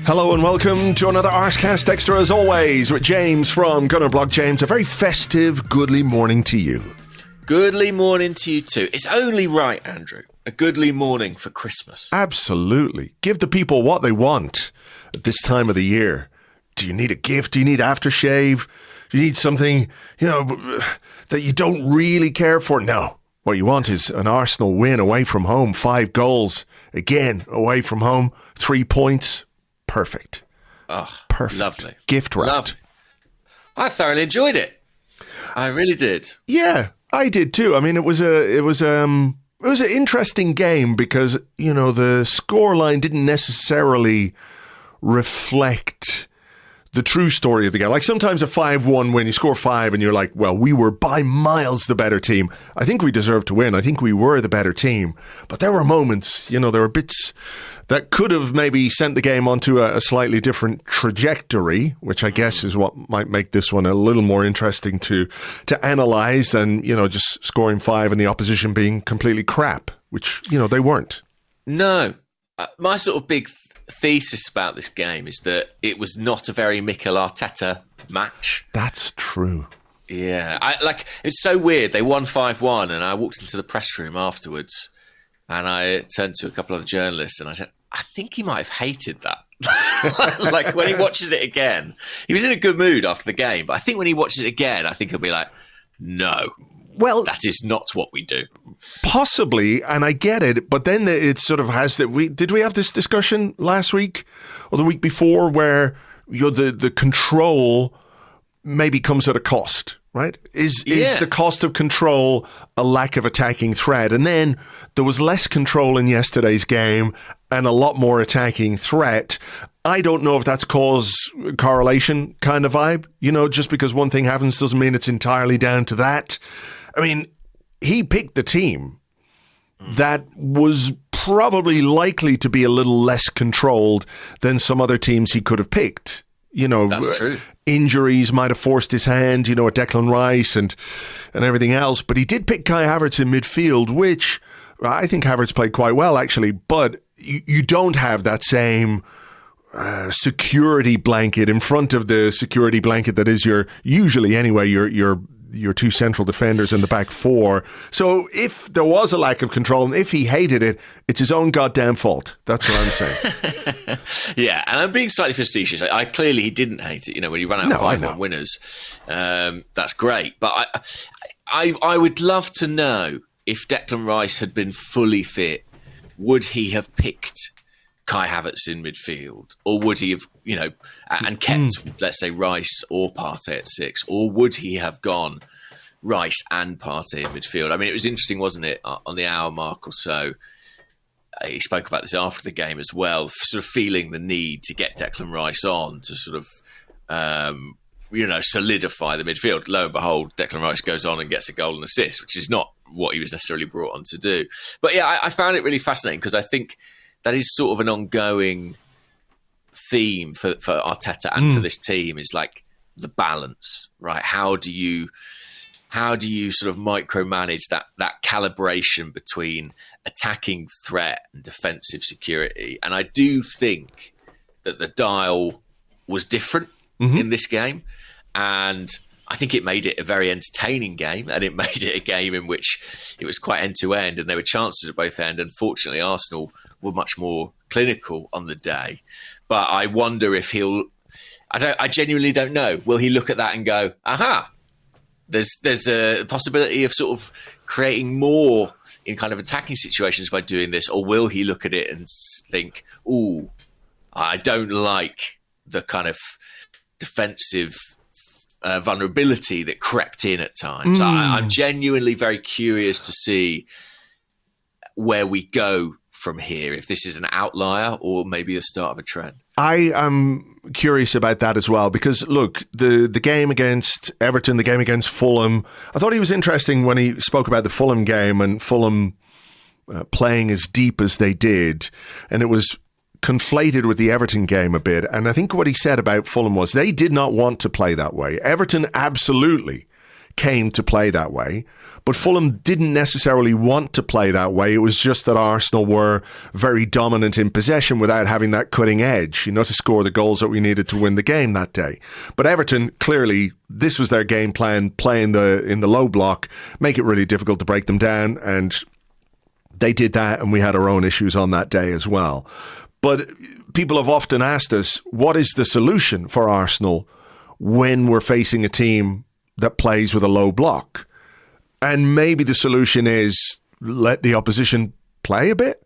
Hello and welcome to another Arsecast Extra as always with James from Gunnerblog. James, a very festive, goodly morning to you. Goodly morning to you too. It's only right, Andrew. A goodly morning for Christmas. Absolutely. Give the people what they want at this time of the year. Do you need a gift? Do you need aftershave? Do you need something, that you don't really care for? No. What you want is an Arsenal win away from home. 5 goals. Again, away from home. 3 points. Perfect. Oh, perfect. Lovely. Gift wrapped. Lovely. I thoroughly enjoyed it. I really did. Yeah, I did too. I mean, it was an interesting game because, the scoreline didn't necessarily reflect the true story of the game. Like sometimes a 5-1 win, you score 5 and you're like, well, we were by miles the better team. I think we deserved to win. I think we were the better team. But there were moments, there were bits that could have maybe sent the game onto a slightly different trajectory, which I guess is what might make this one a little more interesting to analyse than, just scoring 5 and the opposition being completely crap, which, they weren't. No. My sort of big thesis about this game is that it was not a very Mikel Arteta match. That's true. Yeah. It's so weird. They won 5-1 and I walked into the press room afterwards and I turned to a couple of journalists and I said, I think he might have hated that. Like when he watches it again, he was in a good mood after the game, but I think when he watches it again, I think he'll be like, no, well, that is not what we do. Possibly, and I get it, but then it sort of has that. Did we have this discussion last week or the week before where the control maybe comes at a cost, right? Is the cost of control a lack of attacking threat? And then there was less control in yesterday's game and a lot more attacking threat. I don't know if that's cause correlation kind of vibe. Just because one thing happens doesn't mean it's entirely down to that. I mean, he picked the team that was probably likely to be a little less controlled than some other teams he could have picked. That's true. Injuries might have forced his hand, at Declan Rice and everything else. But he did pick Kai Havertz in midfield, which I think Havertz played quite well, actually. But you don't have that same security blanket in front of the security blanket that is your 2 central defenders in the back 4. So if there was a lack of control and if he hated it, it's his own goddamn fault. That's what I'm saying. Yeah, and I'm being slightly facetious. Clearly he didn't hate it. When he ran out 5-1 winners, that's great. But I would love to know if Declan Rice had been fully fit, would he have picked Kai Havertz in midfield, or would he have, and kept, let's say, Rice or Partey at 6, or would he have gone Rice and Partey in midfield? I mean, it was interesting, wasn't it, on the hour mark or so? He spoke about this after the game as well, sort of feeling the need to get Declan Rice on to sort of, solidify the midfield. Lo and behold, Declan Rice goes on and gets a goal and assist, which is not what he was necessarily brought on to do. But yeah, I found it really fascinating because I think that is sort of an ongoing theme for Arteta and for this team, is like the balance, right? How do you sort of micromanage that calibration between attacking threat and defensive security? And I do think that the dial was different in this game, and I think it made it a very entertaining game, and it made it a game in which it was quite end-to-end and there were chances at both ends. Unfortunately, Arsenal were much more clinical on the day. But I wonder if I genuinely don't know. Will he look at that and go, aha, there's a possibility of sort of creating more in kind of attacking situations by doing this? Or will he look at it and think, ooh, I don't like the kind of defensive vulnerability that crept in at times. I'm genuinely very curious to see where we go from here, if this is an outlier or maybe the start of a trend. I am curious about that as well, because look, the game against Everton, the game against Fulham, I thought he was interesting when he spoke about the Fulham game and Fulham playing as deep as they did, and it was conflated with the Everton game a bit. And I think what he said about Fulham was they did not want to play that way. Everton absolutely came to play that way, but Fulham didn't necessarily want to play that way. It was just that Arsenal were very dominant in possession without having that cutting edge, to score the goals that we needed to win the game that day. But Everton, clearly, this was their game plan, play in the low block, make it really difficult to break them down, and they did that, and we had our own issues on that day as well. But people have often asked us, what is the solution for Arsenal when we're facing a team that plays with a low block? And maybe the solution is let the opposition play a bit,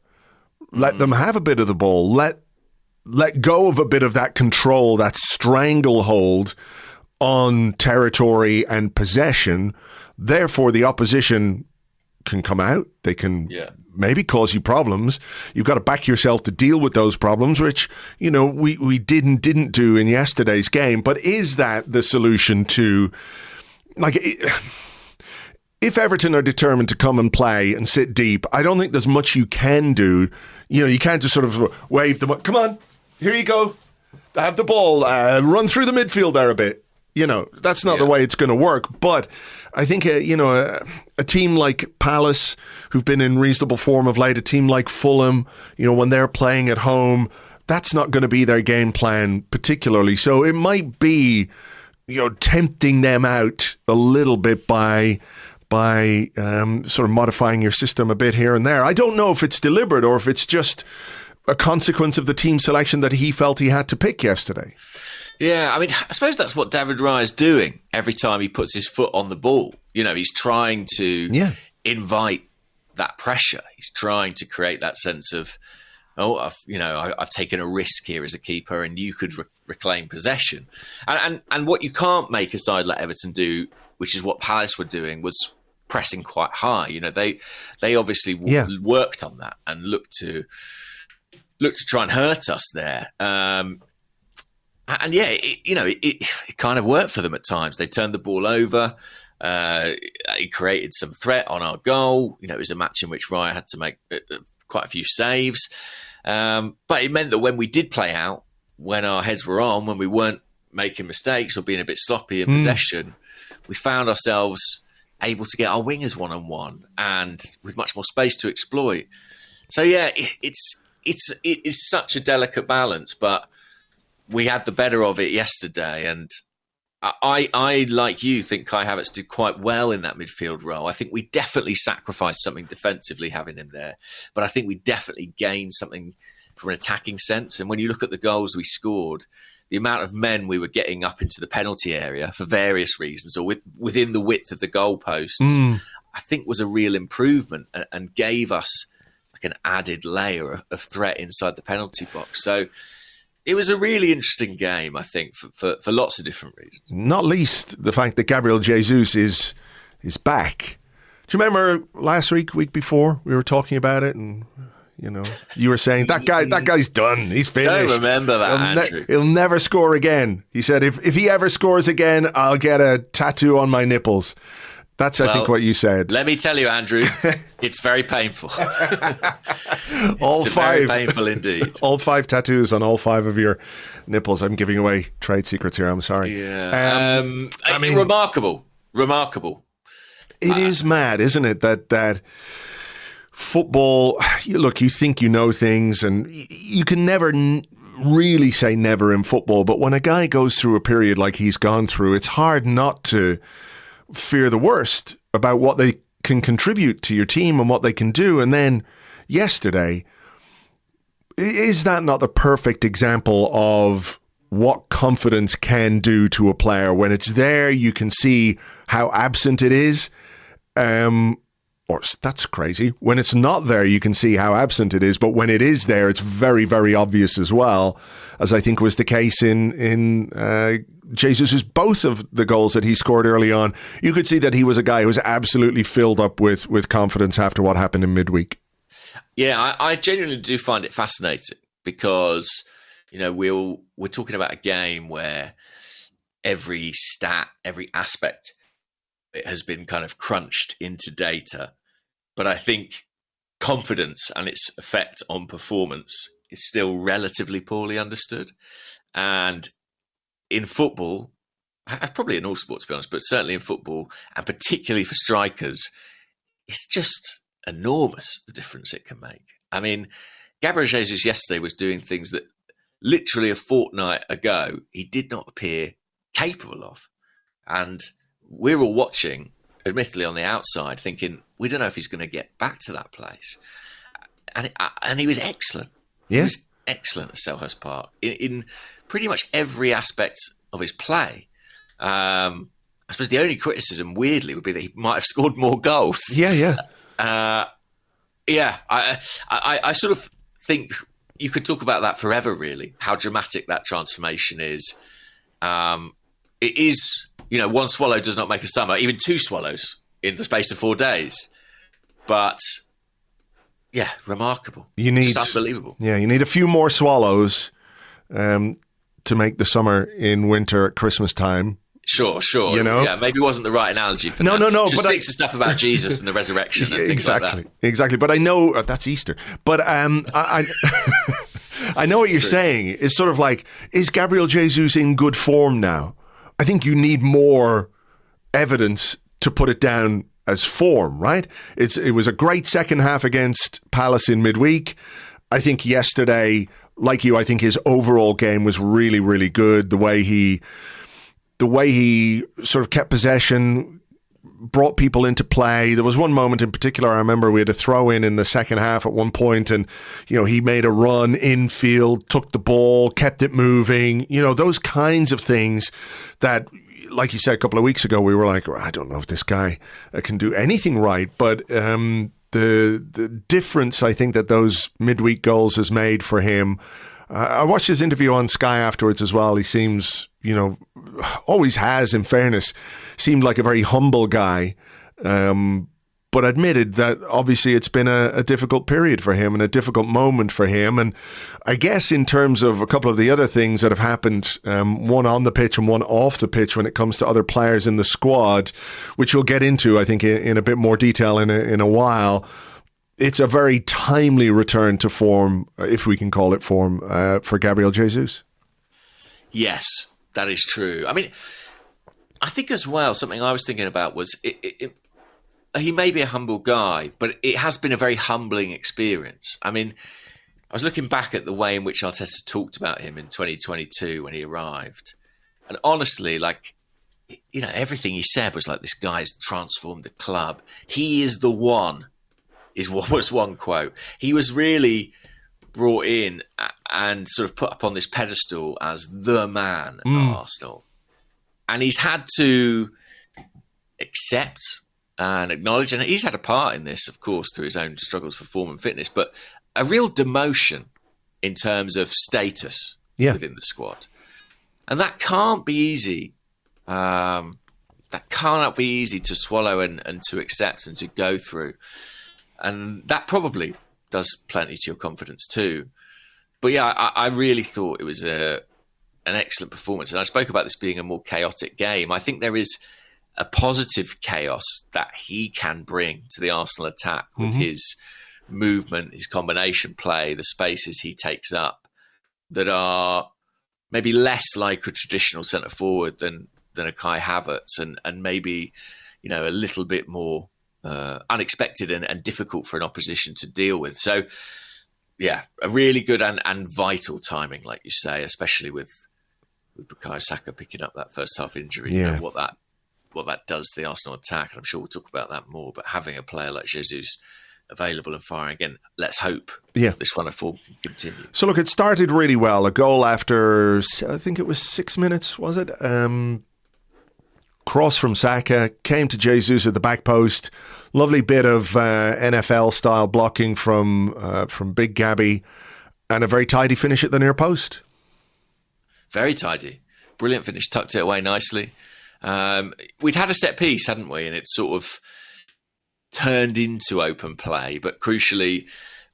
let them have a bit of the ball, let go of a bit of that control, that stranglehold on territory and possession. Therefore, the opposition can come out. They can maybe cause you problems. You've got to back yourself to deal with those problems, which, we didn't do in yesterday's game. But is that the solution to, if Everton are determined to come and play and sit deep, I don't think there's much you can do. You can't just sort of wave them up. Come on, here you go. Have the ball. Run through the midfield there a bit. That's not the way it's going to work. But I think, a team like Palace, who've been in reasonable form of late, a team like Fulham, when they're playing at home, that's not going to be their game plan particularly. So it might be, tempting them out a little bit by sort of modifying your system a bit here and there. I don't know if it's deliberate or if it's just a consequence of the team selection that he felt he had to pick yesterday. Yeah, I mean, I suppose that's what David Raya is doing every time he puts his foot on the ball. He's trying to invite that pressure. He's trying to create that sense of, I've taken a risk here as a keeper, and you could reclaim possession. And what you can't make a side like Everton do, which is what Palace were doing, was pressing quite high. They obviously worked on that and looked to try and hurt us there. It kind of worked for them at times. They turned the ball over. It created some threat on our goal. It was a match in which Raya had to make quite a few saves. But it meant that when we did play out, when our heads were on, when we weren't making mistakes or being a bit sloppy in possession, we found ourselves able to get our wingers one-on-one and with much more space to exploit. So, it is such a delicate balance, but we had the better of it yesterday, and I like you, think Kai Havertz did quite well in that midfield role. I think we definitely sacrificed something defensively having him there, but I think we definitely gained something from an attacking sense. And when you look at the goals we scored, the amount of men we were getting up into the penalty area for various reasons or within the width of the goalposts, I think was a real improvement and gave us like an added layer of threat inside the penalty box. So it was a really interesting game, I think, for lots of different reasons. Not least the fact that Gabriel Jesus is back. Do you remember last week before, we were talking about it, and you were saying that guy's done. He's finished. Don't remember that, Andrew. He'll never score again. He said, if he ever scores again, I'll get a tattoo on my nipples. That's, I think, what you said. Let me tell you, Andrew, it's very painful. All five. Very painful indeed. All 5 tattoos on all 5 of your nipples. I'm giving away trade secrets here. I'm sorry. Yeah. I mean, remarkable. It is mad, isn't it? That football, you think you know things, and you can never really say never in football. But when a guy goes through a period like he's gone through, it's hard not to fear the worst about what they can contribute to your team and what they can do. And then yesterday, is that not the perfect example of what confidence can do to a player? When it's there, you can see how absent it is. Or that's crazy. When it's not there, you can see how absent it is. But when it is there, it's very, very obvious as well, as I think was the case in Jesus' both of the goals that he scored early on. You could see that he was a guy who was absolutely filled up with confidence after what happened in midweek. Yeah, I genuinely do find it fascinating because, we're talking about a game where every stat, every aspect, it has been kind of crunched into data. But I think confidence and its effect on performance is still relatively poorly understood. And in football, probably in all sports, to be honest, but certainly in football, and particularly for strikers, it's just enormous, the difference it can make. I mean, Gabriel Jesus yesterday was doing things that literally a fortnight ago he did not appear capable of. And we're all watching, admittedly on the outside, thinking, we don't know if he's going to get back to that place. And he was excellent. Yeah. He was excellent at Selhurst Park in pretty much every aspect of his play. I suppose the only criticism, weirdly, would be that he might have scored more goals. Yeah. I sort of think you could talk about that forever, really, how dramatic that transformation is. It is, one swallow does not make a summer, even two swallows in the space of 4 days. But, yeah, remarkable. Just unbelievable. Yeah, you need a few more swallows to make the summer in winter at Christmas time. Sure. Yeah, maybe it wasn't the right analogy for that. No. Just stick to stuff about Jesus and the resurrection and things like that. Exactly. But I know that's Easter. But I know what you're saying. It's sort of like, is Gabriel Jesus in good form now? I think you need more evidence to put it down as form, right? It was a great second half against Palace in midweek. I think yesterday, like you, I think his overall game was really, really good. The way he sort of kept possession, brought people into play. There was one moment in particular, I remember we had a throw in the second half at one point, and he made a run infield, took the ball, kept it moving. Those kinds of things that, like you said a couple of weeks ago, we were like, I don't know if this guy can do anything right. But the difference I think that those midweek goals has made for him. I watched his interview on Sky afterwards as well. He seems, always has, in fairness, seemed like a very humble guy, but admitted that obviously it's been a difficult period for him and a difficult moment for him. And I guess in terms of a couple of the other things that have happened, one on the pitch and one off the pitch when it comes to other players in the squad, which we'll get into, I think, in a bit more detail in a while, it's a very timely return to form, if we can call it form, for Gabriel Jesus. Yes, that is true. I mean, I think as well, something I was thinking about was he may be a humble guy, but it has been a very humbling experience. I mean, I was looking back at the way in which Arteta talked about him in 2022 when he arrived. And honestly, everything he said was like, this guy's transformed the club. He is the one, was one quote. He was really brought in and sort of put up on this pedestal as the man at Arsenal. And he's had to accept and acknowledge, and he's had a part in this, of course, through his own struggles for form and fitness, but a real demotion in terms of status within the squad. And that can't be easy. That cannot be easy to swallow and to accept and to go through. And that probably does plenty to your confidence too. But yeah, I really thought it was an excellent performance. And I spoke about this being a more chaotic game. I think there is a positive chaos that he can bring to the Arsenal attack with his movement, his combination play, the spaces he takes up that are maybe less like a traditional centre forward than a Kai Havertz, and maybe a little bit more unexpected and difficult for an opposition to deal with. So yeah, a really good and vital timing, like you say, especially with Bukayo Saka picking up that first half injury. Yeah. What that does to the Arsenal attack, and I'm sure we'll talk about that more, but having a player like Jesus available and firing again, let's hope this run of form can continue. So look, it started really well. A goal after, I think it was 6 minutes, was it? Cross from Saka, came to Jesus at the back post. Lovely bit of NFL-style blocking from Big Gabby, and a very tidy finish at the near post. Very tidy. Brilliant finish, tucked it away nicely. We'd had a set piece, hadn't we? And it sort of turned into open play. But crucially,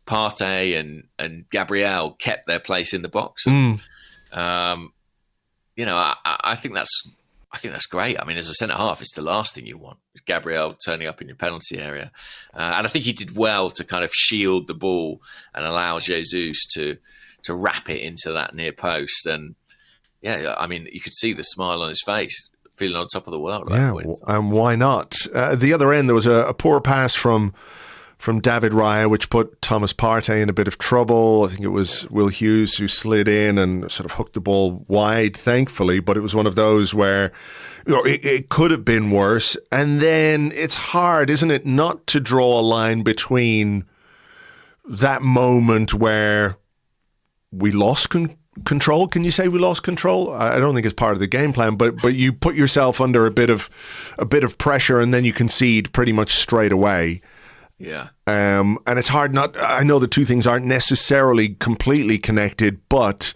Partey and Gabriel kept their place in the box. And, I think that's great. I mean, as a centre half, it's the last thing you want. Gabriel turning up in your penalty area. And I think he did well to kind of shield the ball and allow Jesus to wrap it into that near post. And yeah, I mean, you could see the smile on his face feeling on top of the world at that point. And why not? The other end, there was a poor pass from David Raya, which put Thomas Partey in a bit of trouble. I think it was Will Hughes who slid in and sort of hooked the ball wide, thankfully. But it was one of those where it could have been worse. And then it's hard, isn't it, not to draw a line between that moment where we lost control. Can you say we lost control? I don't think it's part of the game plan, but you put yourself under a bit of pressure and then you concede pretty much straight away. Yeah. And it's hard not. I know the two things aren't necessarily completely connected, but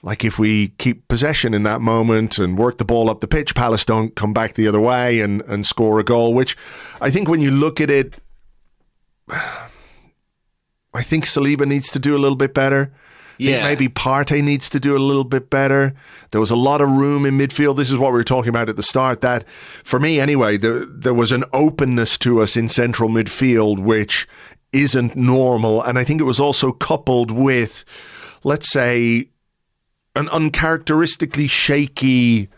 like if we keep possession in that moment and work the ball up the pitch, Palace don't come back the other way and score a goal, which I think when you look at it, I think Saliba needs to do a little bit better. Yeah. Maybe Partey needs to do a little bit better. There was a lot of room in midfield. This is what we were talking about at the start, that for me anyway, there was an openness to us in central midfield which isn't normal. And I think it was also coupled with, let's say, an uncharacteristically shaky,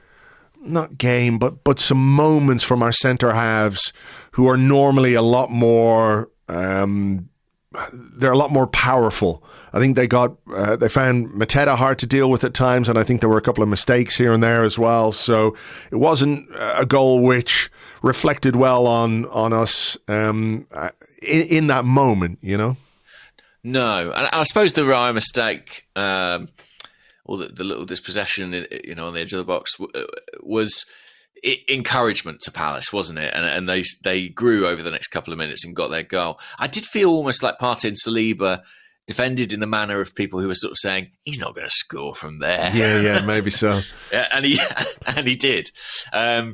not game, but some moments from our centre halves who are normally a lot more, they're a lot more powerful. I think they found Mateta hard to deal with at times, and I think there were a couple of mistakes here and there as well. So it wasn't a goal which reflected well on us in that moment, you know? No. And I suppose the Raya mistake, or the little dispossession, on the edge of the box, was encouragement to Palace, wasn't it? And they grew over the next couple of minutes and got their goal. I did feel almost like Partey and Saliba defended in the manner of people who were sort of saying, he's not going to score from there. Yeah, maybe so. Yeah, and he did. I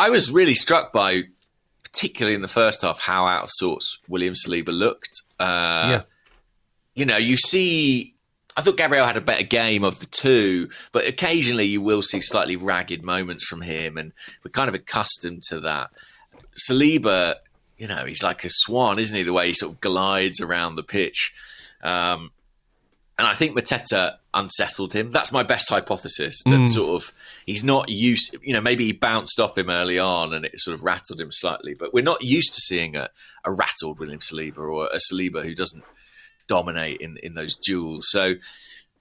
was really struck by, particularly in the first half, how out of sorts William Saliba looked. You see, I thought Gabriel had a better game of the two, but occasionally you will see slightly ragged moments from him, and we're kind of accustomed to that. Saliba, he's like a swan, isn't he? The way he sort of glides around the pitch. And I think Mateta unsettled him. That's my best hypothesis, that sort of he's not used, maybe he bounced off him early on and it sort of rattled him slightly, but we're not used to seeing a rattled William Saliba or a Saliba who doesn't dominate in those duels. So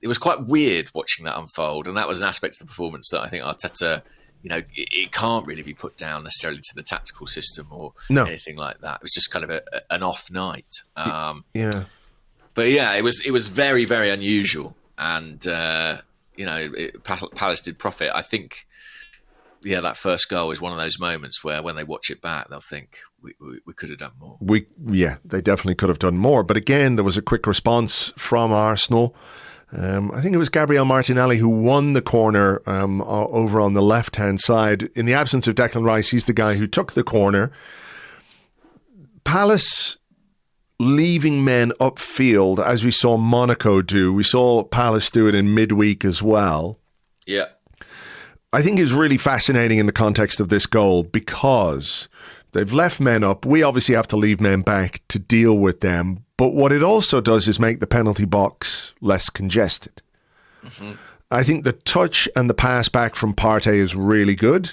it was quite weird watching that unfold, and that was an aspect of the performance that I think Arteta, it can't really be put down necessarily to the tactical system or anything like that. It was just kind of an off night. But yeah, it was very, very unusual, and Palace did profit. I think, that first goal is one of those moments where when they watch it back, they'll think we could have done more. They definitely could have done more. But again, there was a quick response from Arsenal. I think it was Gabriel Martinelli who won the corner over on the left-hand side. In the absence of Declan Rice, he's the guy who took the corner. Palace leaving men upfield, as we saw Monaco do. We saw Palace do it in midweek as well. Yeah. I think is really fascinating in the context of this goal because they've left men up. We obviously have to leave men back to deal with them. But what it also does is make the penalty box less congested. Mm-hmm. I think the touch and the pass back from Partey is really good.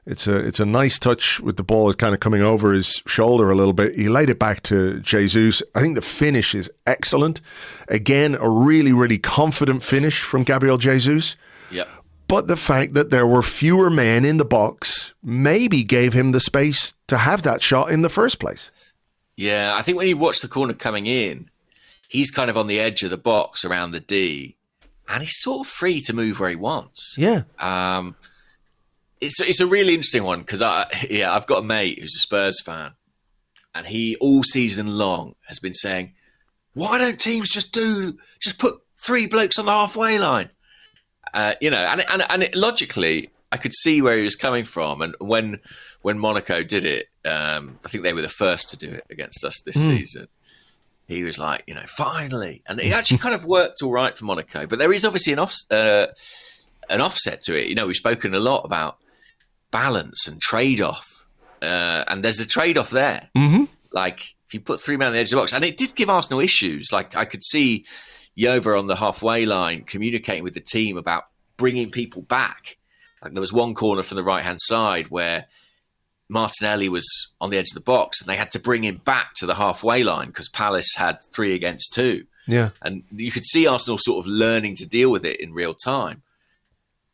It's a nice touch with the ball kind of coming over his shoulder a little bit. He laid it back to Jesus. I think the finish is excellent. Again, a really, really confident finish from Gabriel Jesus. Yep. But the fact that there were fewer men in the box maybe gave him the space to have that shot in the first place. Yeah, I think when you watch the corner coming in, he's kind of on the edge of the box around the D, and he's sort of free to move where he wants. Yeah. It's a really interesting one because I've got a mate who's a Spurs fan, and he all season long has been saying, why don't teams just put three blokes on the halfway line? Logically, I could see where he was coming from. And when Monaco did it, I think they were the first to do it against us this season. He was like, finally. And it actually kind of worked all right for Monaco. But there is obviously an offset to it. We've spoken a lot about balance and trade-off. And there's a trade-off there. Mm-hmm. Like, if you put three men on the edge of the box, and it did give Arsenal issues. Like, I could see Jova on the halfway line communicating with the team about bringing people back. Like there was one corner from the right-hand side where Martinelli was on the edge of the box and they had to bring him back to the halfway line because Palace had 3 against 2. Yeah. And you could see Arsenal sort of learning to deal with it in real time.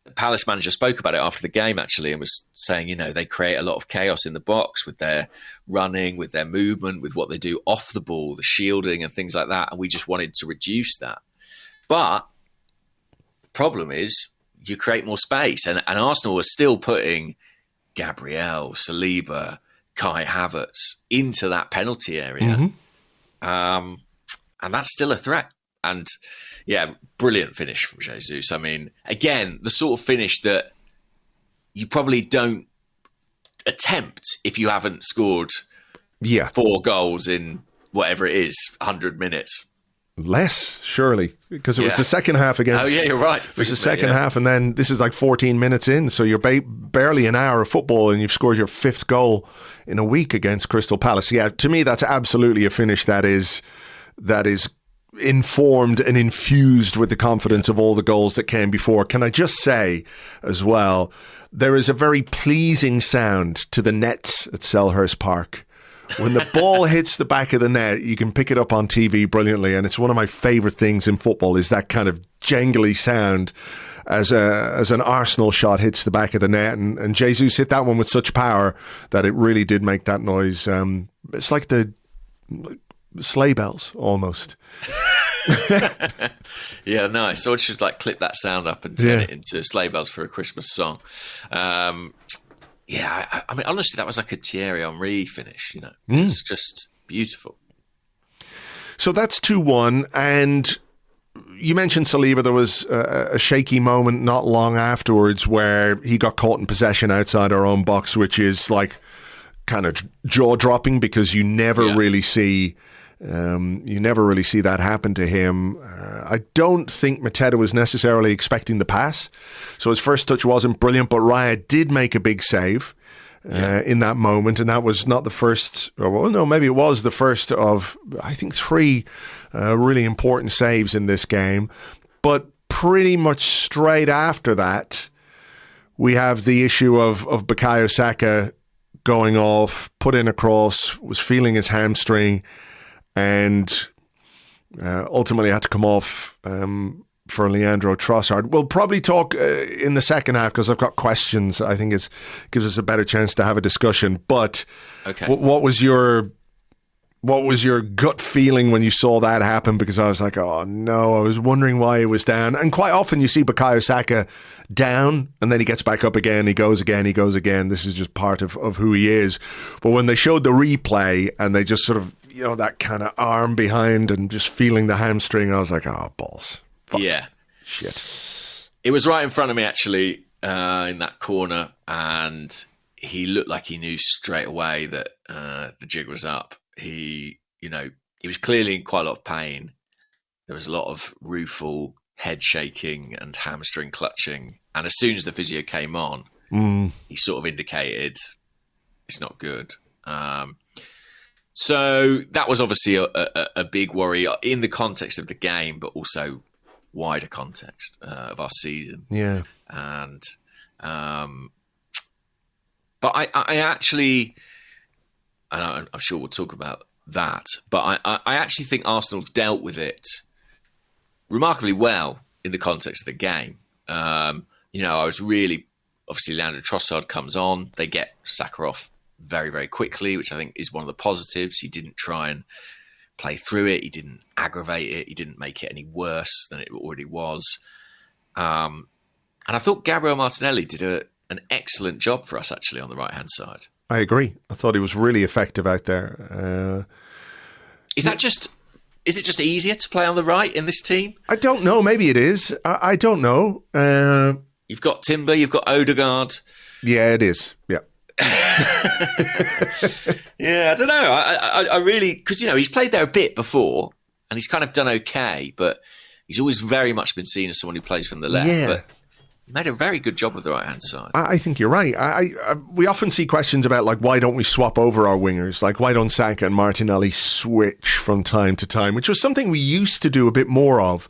The Palace manager spoke about it after the game, actually, and was saying, they create a lot of chaos in the box with their running, with their movement, with what they do off the ball, the shielding and things like that. And we just wanted to reduce that. But the problem is you create more space. And Arsenal was still putting Gabriel, Saliba, Kai Havertz into that penalty area. Mm-hmm. And that's still a threat. And yeah, brilliant finish from Jesus. I mean, again, the sort of finish that you probably don't attempt if you haven't scored 4 goals in whatever it is, 100 minutes. Less, surely, because it was the second half against... Oh, yeah, you're right. It was the second half, and then this is like 14 minutes in, so you're barely an hour of football, and you've scored your 5th goal in a week against Crystal Palace. Yeah, to me, that's absolutely a finish that is informed and infused with the confidence of all the goals that came before. Can I just say as well, there is a very pleasing sound to the nets at Selhurst Park. When the ball hits the back of the net, you can pick it up on TV brilliantly, and it's one of my favourite things in football is that kind of jangly sound as an Arsenal shot hits the back of the net, and Jesus hit that one with such power that it really did make that noise. It's like the sleigh bells almost. Yeah, nice. So I should clip that sound up and turn it into sleigh bells for a Christmas song. Yeah, I mean, honestly, that was like a Thierry Henry finish, It's just beautiful. So that's 2-1, and you mentioned Saliba. There was a shaky moment not long afterwards where he got caught in possession outside our own box, which is like kind of jaw-dropping because you never really see that happen to him. I don't think Mateta was necessarily expecting the pass, so his first touch wasn't brilliant, but Raya did make a big save in that moment, and that was not the first, maybe it was the first of, I think, 3 really important saves in this game. But pretty much straight after that, we have the issue of Bukayo Saka going off, put in a cross, was feeling his hamstring, and ultimately had to come off for Leandro Trossard. We'll probably talk in the second half because I've got questions. I think it gives us a better chance to have a discussion. But what was your gut feeling when you saw that happen? Because I was like, oh no, I was wondering why he was down. And quite often you see Bukayo Saka down and then he gets back up again, he goes again. This is just part of who he is. But when they showed the replay and they just sort of, that kind of arm behind and just feeling the hamstring, I was like, oh, balls. Fuck. Yeah. Shit. It was right in front of me, actually, in that corner, and he looked like he knew straight away that the jig was up. He was clearly in quite a lot of pain. There was a lot of rueful head shaking and hamstring clutching. And as soon as the physio came on, he sort of indicated it's not good. So that was obviously a big worry in the context of the game, but also wider context of our season. Yeah. And but I actually, and I'm sure we'll talk about that, but I actually think Arsenal dealt with it remarkably well in the context of the game. I was really, obviously Leandro Trossard comes on, they get Saka off very, very quickly, which I think is one of the positives. He didn't try and play through it. He didn't aggravate it. He didn't make it any worse than it already was. And I thought Gabriel Martinelli did an excellent job for us, actually, on the right-hand side. I agree. I thought he was really effective out there. Is it just easier to play on the right in this team? I don't know. Maybe it is. I don't know. You've got Timber, you've got Odegaard. Yeah, it is. Yeah. Yeah, I don't know. I really, because he's played there a bit before and he's kind of done okay, but he's always very much been seen as someone who plays from the left. Yeah. But he made a very good job with the right hand side. I think you're right. We often see questions about why don't we swap over our wingers? Why don't Saka and Martinelli switch from time to time? Which was something we used to do a bit more of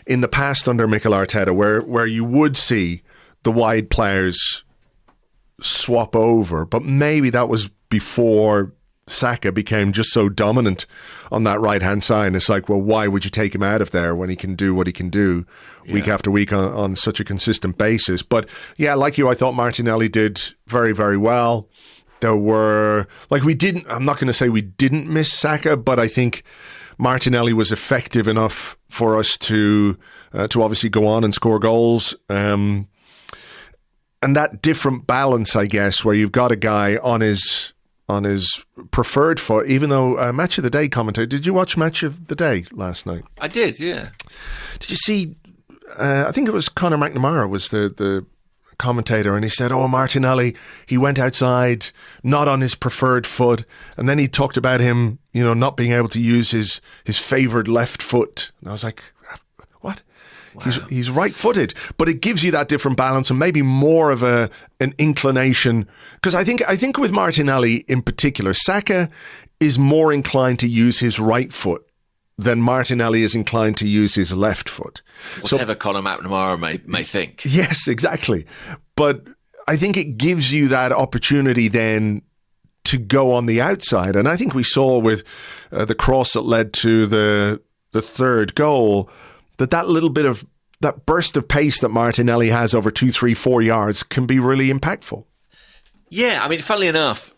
in the past under Mikel Arteta, where you would see the wide players swap over, but maybe that was before Saka became just so dominant on that right-hand side. And it's like, well, why would you take him out of there when he can do what he can do week after week on such a consistent basis? But yeah, like you, I thought Martinelli did very, very well. There were, I'm not going to say we didn't miss Saka, but I think Martinelli was effective enough for us to obviously go on and score goals. And that different balance, I guess, where you've got a guy on his preferred foot, even though Match of the Day commentator, did you watch Match of the Day last night? I did, yeah. Did you see, I think it was Conor McNamara was the commentator, and he said, Martinelli, he went outside not on his preferred foot, and then he talked about him, not being able to use his favoured left foot. And I was like, what? Wow. He's right-footed, but it gives you that different balance and maybe more of an inclination. Because I think with Martinelli in particular, Saka is more inclined to use his right foot than Martinelli is inclined to use his left foot. Whatever Conor McNamara may think. Yes, exactly. But I think it gives you that opportunity then to go on the outside. And I think we saw with the cross that led to the third goal, that little bit of that burst of pace that Martinelli has over 2, 3, 4 yards can be really impactful. Yeah, I mean, funnily enough,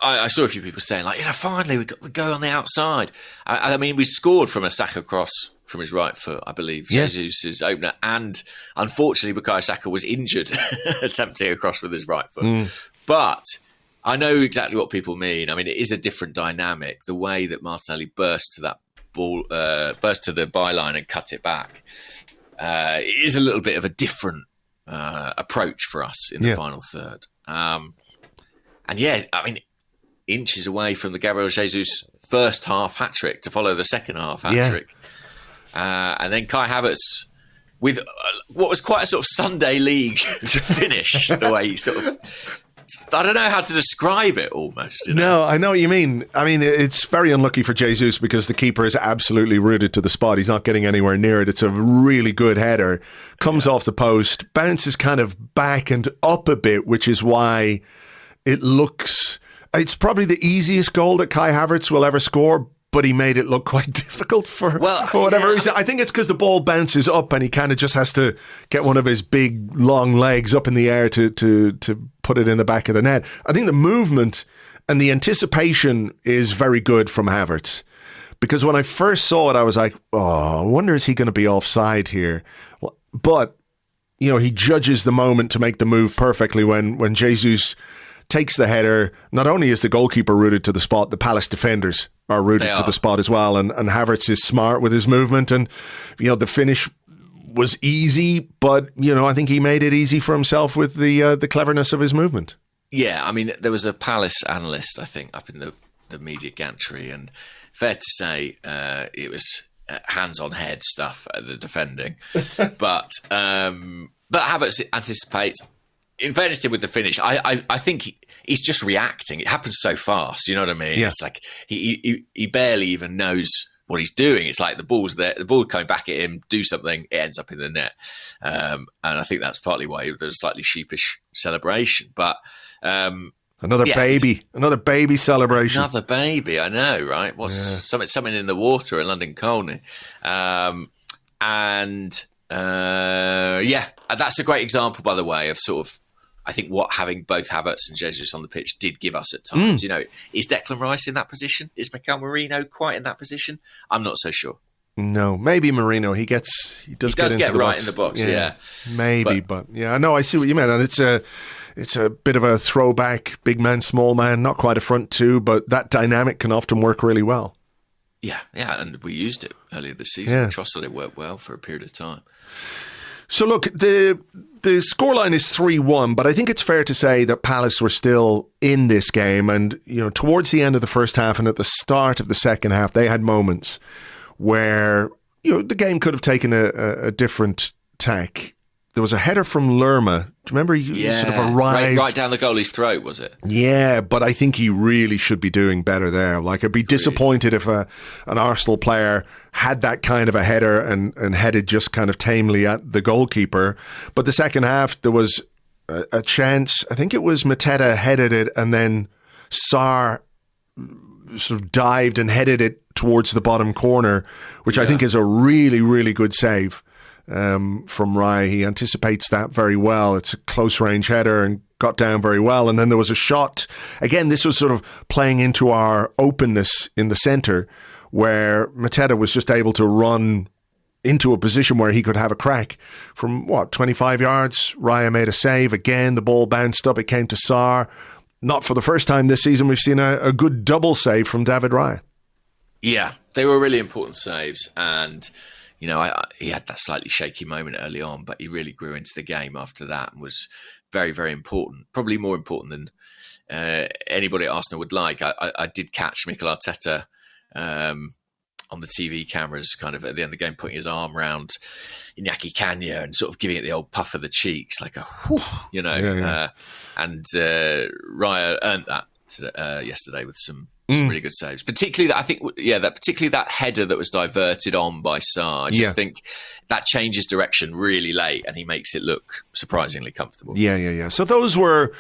I saw a few people saying, finally we go on the outside. I mean, we scored from a Saka cross from his right foot, I believe, Jesus' opener. And unfortunately, Bukayo Saka was injured attempting a cross with his right foot. But I know exactly what people mean. I mean, it is a different dynamic. The way that Martinelli burst to that ball, burst to the byline and cut it back, it is a little bit of a different approach for us in the final third. And yeah, I mean, inches away from the Gabriel Jesus first half hat-trick to follow the second half hat-trick. And then Kai Havertz with what was quite a sort of Sunday league to finish, the way he sort of... I don't know how to describe it almost. No, I know what you mean. I mean, it's very unlucky for Jesus because the keeper is absolutely rooted to the spot. He's not getting anywhere near it. It's a really good header. Comes off the post, bounces kind of back and up a bit, which is why it looks... It's probably the easiest goal that Kai Havertz will ever score, but he made it look quite difficult for whatever reason. I think it's because the ball bounces up and he kind of just has to get one of his big, long legs up in the air to put it in the back of the net. I think the movement and the anticipation is very good from Havertz. Because when I first saw it, I was like, I wonder, is he going to be offside here? But, he judges the moment to make the move perfectly when Jesus takes the header. Not only is the goalkeeper rooted to the spot, the Palace defenders are rooted to the spot as well. And Havertz is smart with his movement. And, the finish was easy, but, I think he made it easy for himself with the cleverness of his movement. Yeah, I mean, there was a Palace analyst, I think, up in the media gantry. And fair to say, it was hands-on head stuff at the defending. but Havertz anticipates... In fairness to him with the finish, I think he's just reacting. It happens so fast, you know what I mean? Yeah. It's like he barely even knows what he's doing. It's like the ball's there, the ball coming back at him, do something, it ends up in the net. And I think that's partly why there's a slightly sheepish celebration. But another baby celebration. Another baby, I know, right? Something in the water at London Colney. That's a great example, by the way, of sort of, I think, what having both Havertz and Jesus on the pitch did give us at times. Is Declan Rice in that position? Is Mikel Merino quite in that position? I'm not so sure. No, maybe Merino. He does get right in the box. Yeah. Maybe, but I know, I see what you mean. And it's a bit of a throwback, big man, small man, not quite a front two, but that dynamic can often work really well. Yeah, and we used it earlier this season. Yeah. Trusted it worked well for a period of time. So look, the scoreline is 3-1, but I think it's fair to say that Palace were still in this game. And, towards the end of the first half and at the start of the second half, they had moments where, the game could have taken a different tack. there was a header from Lerma. Do you remember he sort of arrived right down the goalie's throat, was it? Yeah, but I think he really should be doing better there. Like, I'd be disappointed if an Arsenal player had that kind of a header and headed just kind of tamely at the goalkeeper. But the second half, there was a chance. I think it was Mateta headed it, and then Sarr sort of dived and headed it towards the bottom corner, which I think is a really, really good save. From Raya. He anticipates that very well. It's a close range header and got down very well. And then there was a shot. Again, this was sort of playing into our openness in the centre, where Mateta was just able to run into a position where he could have a crack from 25 yards. Raya made a save. Again, the ball bounced up. It came to Sarr. Not for the first time this season, we've seen a good double save from David Raya. Yeah, they were really important saves. And you know, he had that slightly shaky moment early on, but he really grew into the game after that and was very, very important. Probably more important than anybody at Arsenal would like. I did catch Mikel Arteta on the TV cameras kind of at the end of the game, putting his arm around Iñaki Kanya and sort of giving it the old puff of the cheeks, like a whew, you know. And Raya earned that yesterday with some really good saves, particularly that header that was diverted on by Sarr. I just think that changes direction really late, and he makes it look surprisingly comfortable. Yeah. So those were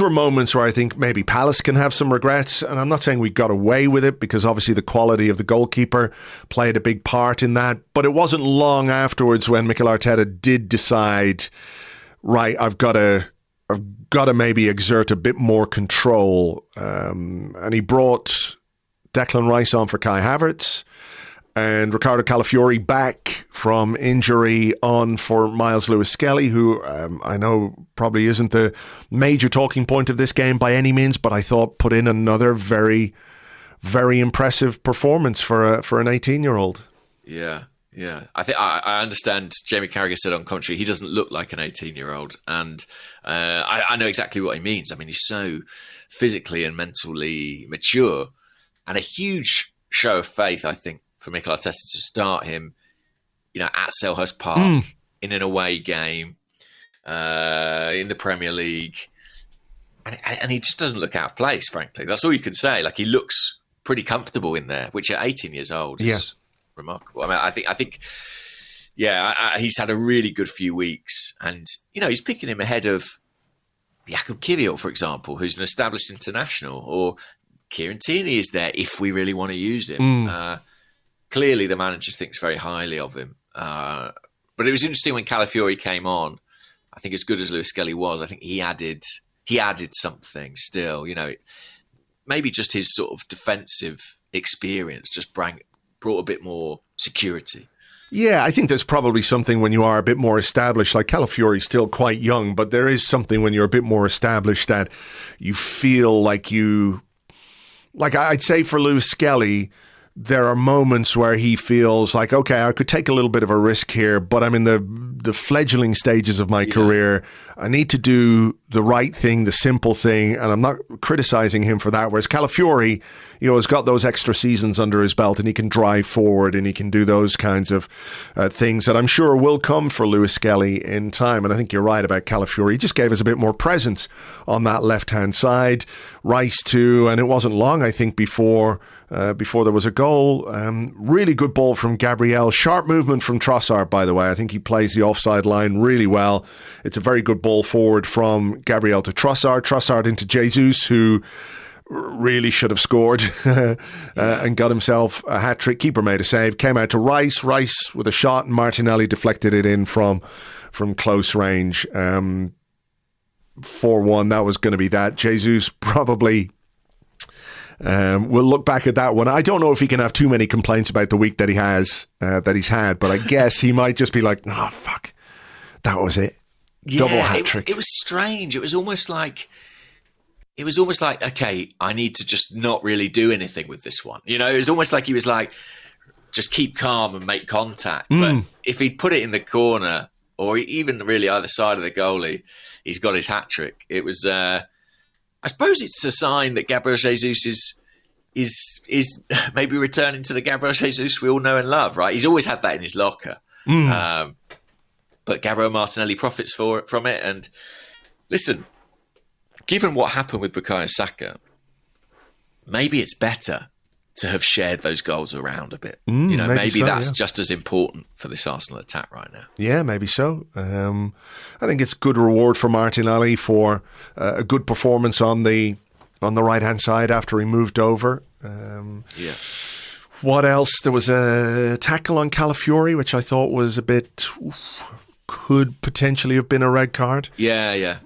moments where I think maybe Palace can have some regrets, and I'm not saying we got away with it, because obviously the quality of the goalkeeper played a big part in that. But it wasn't long afterwards when Mikel Arteta did decide, right, I've got to maybe exert a bit more control. And he brought Declan Rice on for Kai Havertz and Ricardo Calafiori back from injury on for Miles Lewis-Skelly, who I know probably isn't the major talking point of this game by any means, but I thought put in another very, very impressive performance for an 18-year-old. Yeah, I think I understand. Jamie Carragher said on commentary he doesn't look like an 18-year-old, and I know exactly what he means. I mean, he's so physically and mentally mature, and a huge show of faith, I think, for Mikel Arteta to start him, you know, at Selhurst Park in an away game in the Premier League, and he just doesn't look out of place. Frankly, that's all you can say. Like, he looks pretty comfortable in there, which at 18 years old is remarkable. I mean, I think, he's had a really good few weeks, and you know, he's picking him ahead of Jakub Kiwior, for example, who's an established international, or Kieran Tierney is there if we really want to use him. Clearly, the manager thinks very highly of him. But it was interesting when Calafiori came on. I think as good as Lewis-Skelly was, I think he added something still. You know, maybe just his sort of defensive experience just brought a bit more security. Yeah, I think there's probably something when you are a bit more established. Like, Calafiori's still quite young, but there is something when you're a bit more established that you feel like I'd say for Lewis-Skelly, there are moments where he feels like, okay, I could take a little bit of a risk here, but I'm in the fledgling stages of my career. I need to do the right thing, the simple thing, and I'm not criticizing him for that. Whereas Calafiori, you know, has got those extra seasons under his belt, and he can drive forward and he can do those kinds of things that I'm sure will come for Lewis-Skelly in time. And I think you're right about Calafiori. He just gave us a bit more presence on that left-hand side. Rice too, and it wasn't long, I think, before there was a goal. Really good ball from Gabriel. Sharp movement from Trossard, by the way. I think he plays the offside line really well. It's a very good ball forward from Gabriel to Trossard. Trossard into Jesus, who really should have scored and got himself a hat-trick. Keeper made a save. Came out to Rice. Rice with a shot, and Martinelli deflected it in from close range. 4-1, that was going to be that. Jesus probably... we'll look back at that one. I don't know if he can have too many complaints about the week that he's had, but I guess he might just be like, oh, fuck, that was it. Double hat trick. It was strange. It was almost like, okay, I need to just not really do anything with this one. You know, it was almost like he was like, just keep calm and make contact. But if he'd put it in the corner, or even really either side of the goalie, he's got his hat trick. It was, I suppose it's a sign that Gabriel Jesus is maybe returning to the Gabriel Jesus we all know and love, right? He's always had that in his locker. but Gabriel Martinelli profits from it. And listen, given what happened with Bukayo Saka, maybe it's better to have shared those goals around a bit. Maybe so, that's just as important for this Arsenal attack right now. Yeah, maybe so. I think it's good reward for Martinelli for a good performance on the right-hand side after he moved over. What else? There was a tackle on Calafiori, which I thought was a bit... could potentially have been a red card. Yeah.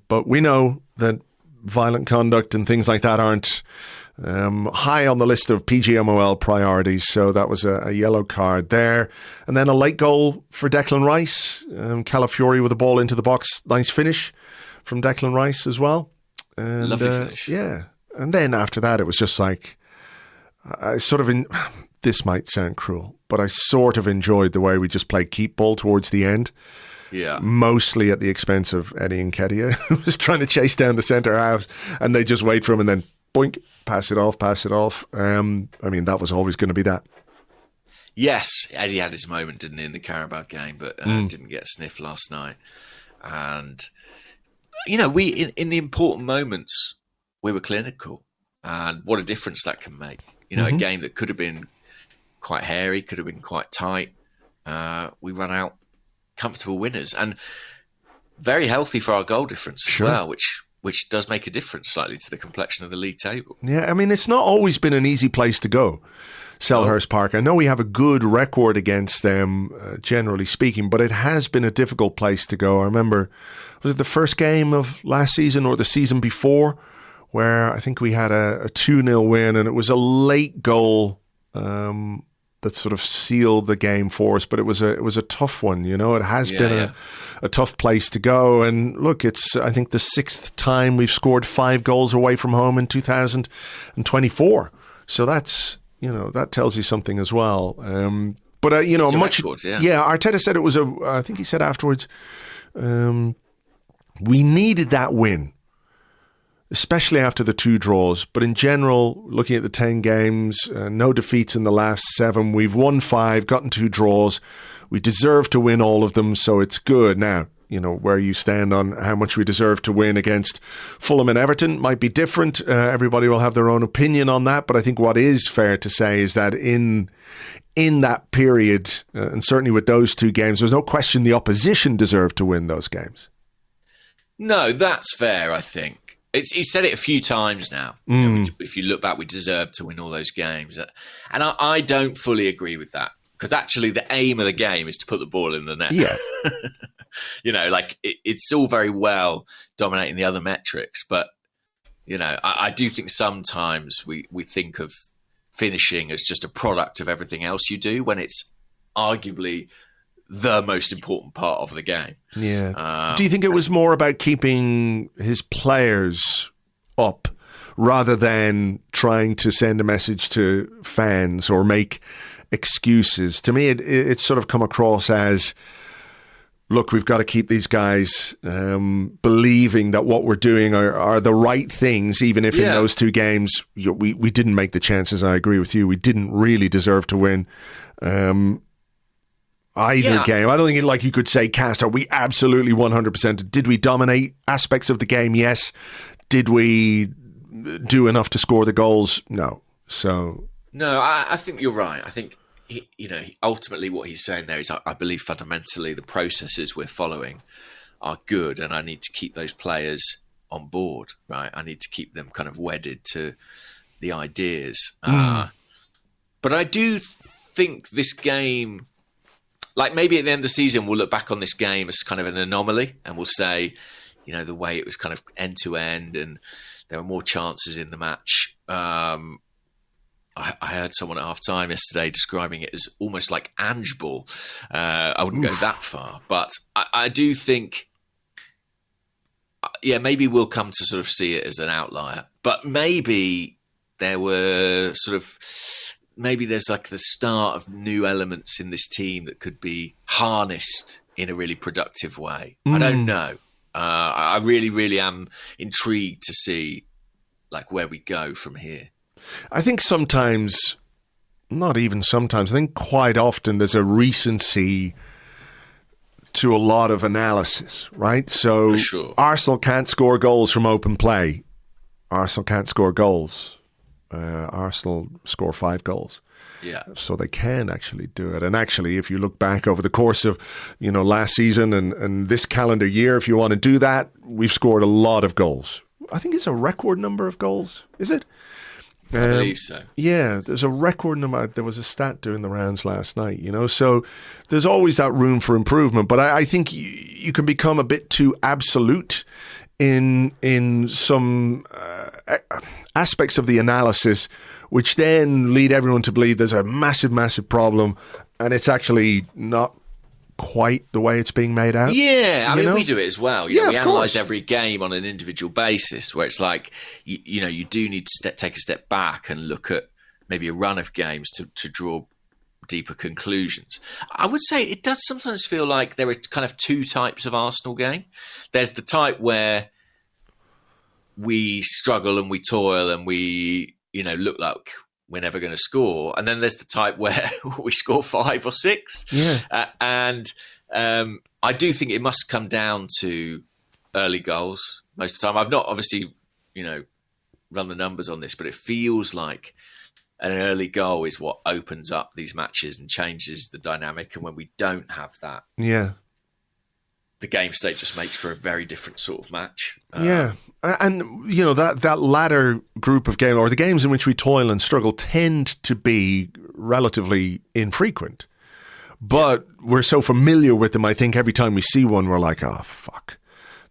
But we know that violent conduct and things like that aren't high on the list of PGMOL priorities, so that was a yellow card there. And then a late goal for Declan Rice. Calafiori with the ball into the box. Nice finish from Declan Rice as well. And, lovely finish. Yeah. And then after that, it was just like, this might sound cruel, but I sort of enjoyed the way we just played keep ball towards the end. Yeah. Mostly at the expense of Eddie Nketiah, who was trying to chase down the centre halves, and they just wait for him and then boink, pass it off. That was always going to be that. Yes, Eddie had his moment, didn't he, in the Carabao game, but didn't get a sniff last night. And, we in the important moments, we were clinical. And what a difference that can make. A game that could have been quite hairy, could have been quite tight. We run out comfortable winners. And very healthy for our goal difference as well, which does make a difference slightly to the complexion of the league table. Yeah, it's not always been an easy place to go, Selhurst Park. I know we have a good record against them, generally speaking, but it has been a difficult place to go. I remember, was it the first game of last season or the season before, where I think we had a 2-0 win, and it was a late goal that sort of sealed the game for us, but it was a tough one. It has been a tough place to go. And look, it's, I think, the 6th time we've scored 5 goals away from home in 2024. So that's, that tells you something as well. But record, Arteta said it was I think he said afterwards, we needed that win, especially after the 2 draws. But in general, looking at the 10 games, no defeats in the last 7. We've won 5, gotten 2 draws. We deserve to win all of them, so it's good. Now, where you stand on how much we deserve to win against Fulham and Everton might be different. Everybody will have their own opinion on that. But I think what is fair to say is that in that period, and certainly with those 2 games, there's no question the opposition deserved to win those games. No, that's fair, I think. He said it a few times now. If you look back, we deserved to win all those games. And I don't fully agree with that, because actually the aim of the game is to put the ball in the net. Yeah. It's all very well dominating the other metrics, but, I do think sometimes we think of finishing as just a product of everything else you do, when it's arguably the most important part of the game. Yeah. Do you think it was more about keeping his players up rather than trying to send a message to fans or make excuses? To me, it's sort of come across as, look, we've got to keep these guys believing that what we're doing are the right things, even if in those 2 games we didn't make the chances. I agree with you. We didn't really deserve to win. Either game. I don't think you could say, Cast, are we absolutely 100%? Did we dominate aspects of the game? Yes. Did we do enough to score the goals? No. No, I think you're right. I think, ultimately what he's saying there is, I believe fundamentally the processes we're following are good, and I need to keep those players on board, right? I need to keep them kind of wedded to the ideas. But I do think this game, maybe at the end of the season, we'll look back on this game as kind of an anomaly, and we'll say, the way it was kind of end to end and there were more chances in the match. I heard someone at half time yesterday describing it as almost like Ange ball. I wouldn't go that far, but I do think, maybe we'll come to sort of see it as an outlier, but maybe there's like the start of new elements in this team that could be harnessed in a really productive way. I don't know. I really, really am intrigued to see where we go from here. I think sometimes, not even sometimes, I think quite often there's a recency to a lot of analysis, right? So For sure. Arsenal can't score goals from open play. Arsenal can't score goals. Arsenal score 5 goals. Yeah. So they can actually do it. And actually, if you look back over the course of, last season and this calendar year, if you want to do that, we've scored a lot of goals. I think it's a record number of goals. Is it? I believe so. Yeah, there's a record number. There was a stat doing the rounds last night, So there's always that room for improvement. But I think you can become a bit too absolute in some aspects of the analysis, which then lead everyone to believe there's a massive, massive problem, and it's actually not quite the way it's being made out. Yeah, I mean, we do it as well. We of analyse course. every game on an individual basis, where it's like, you do need to take a step back and look at maybe a run of games to draw deeper conclusions. I would say it does sometimes feel like there are kind of 2 types of Arsenal game. There's the type where we struggle and we toil and we, look like we're never going to score. And then there's the type where we score 5 or 6. Yeah. I do think it must come down to early goals most of the time. I've not obviously, run the numbers on this, but it feels like an early goal is what opens up these matches and changes the dynamic. And when we don't have that, the game state just makes for a very different sort of match. Yeah. And, that latter group of games, or the games in which we toil and struggle, tend to be relatively infrequent. But we're so familiar with them, I think every time we see one, we're like, oh, fuck.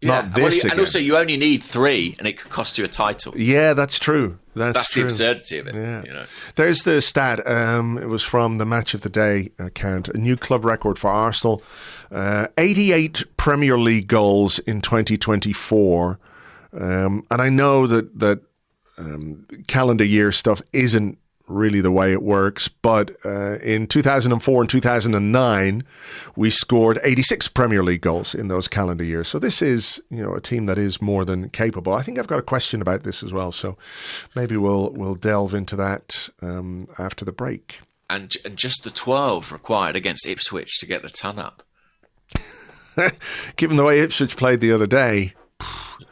Not this again. And also, you only need 3 and it could cost you a title. Yeah, that's true. That's true. the absurdity of it. Yeah. There's the stat. It was from the Match of the Day account. A new club record for Arsenal. 88 Premier League goals in 2024. And I know that calendar year stuff isn't really the way it works, but in 2004 and 2009, we scored 86 Premier League goals in those calendar years. So this is, a team that is more than capable. I think I've got a question about this as well, so maybe we'll delve into that after the break. And just the 12 required against Ipswich to get the ton up. Given the way Ipswich played the other day,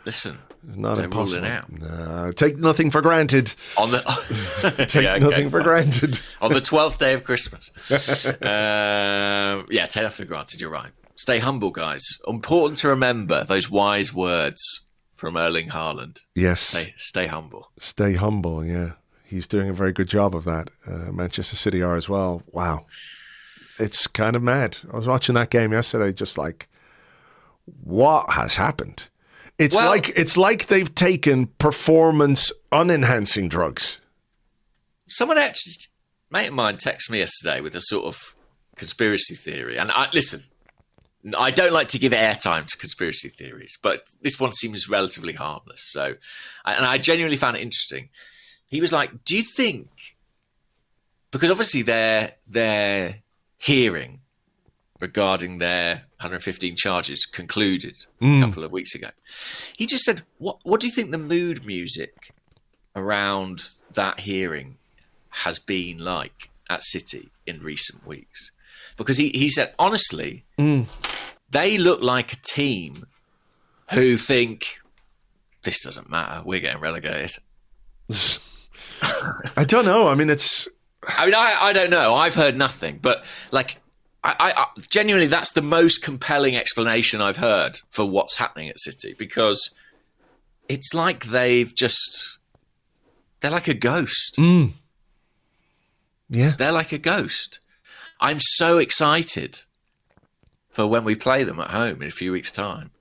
listen. It's not don't impossible. rule it out. No, take nothing for granted. Take nothing for granted. On the 12th day of Christmas. Take nothing for granted. You're right. Stay humble, guys. Important to remember those wise words from Erling Haaland. Yes. Stay humble. Stay humble, yeah. He's doing a very good job of that. Manchester City are as well. Wow. It's kind of mad. I was watching that game yesterday, just like, what has happened? It's like they've taken performance unenhancing drugs. Someone actually, mate of mine, texted me yesterday with a sort of conspiracy theory. And listen, I don't like to give airtime to conspiracy theories, but this one seems relatively harmless. So, and I genuinely found it interesting. He was like, "Do you think?" Because obviously their hearing regarding their 115 charges concluded a couple of weeks ago. He just said, what do you think the mood music around that hearing has been like at City in recent weeks? Because he said, honestly, they look like a team who think, this doesn't matter, we're getting relegated. I don't know. I mean, I don't know. I've heard nothing. But like, I genuinely, that's the most compelling explanation I've heard for what's happening at City, because it's like they're like a ghost. Yeah. They're like a ghost. I'm so excited for when we play them at home in a few weeks' time.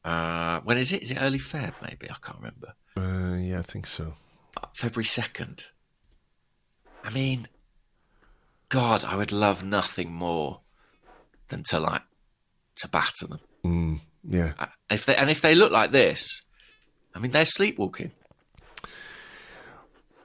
When is it? Is it early Feb, maybe? I can't remember. Yeah, I think so. February 2nd. I mean, God, I would love nothing more than to batter them. Yeah. If they look like this, I mean, they're sleepwalking.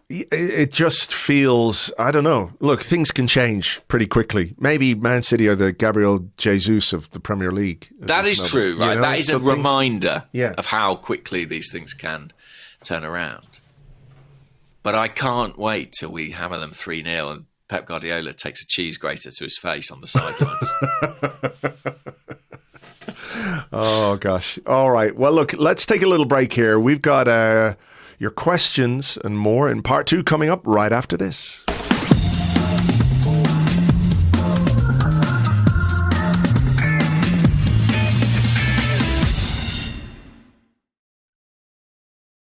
It just feels, I don't know. Look, things can change pretty quickly. Maybe Man City are the Gabriel Jesus of the Premier League. That is true, right? That is a reminder of how quickly these things can turn around. But I can't wait till we hammer them 3-0 and Pep Guardiola takes a cheese grater to his face on the sidelines. 3-0. Oh, gosh. All right. Well, look, let's take a little break here. We've got your questions and more in part 2 coming up right after this.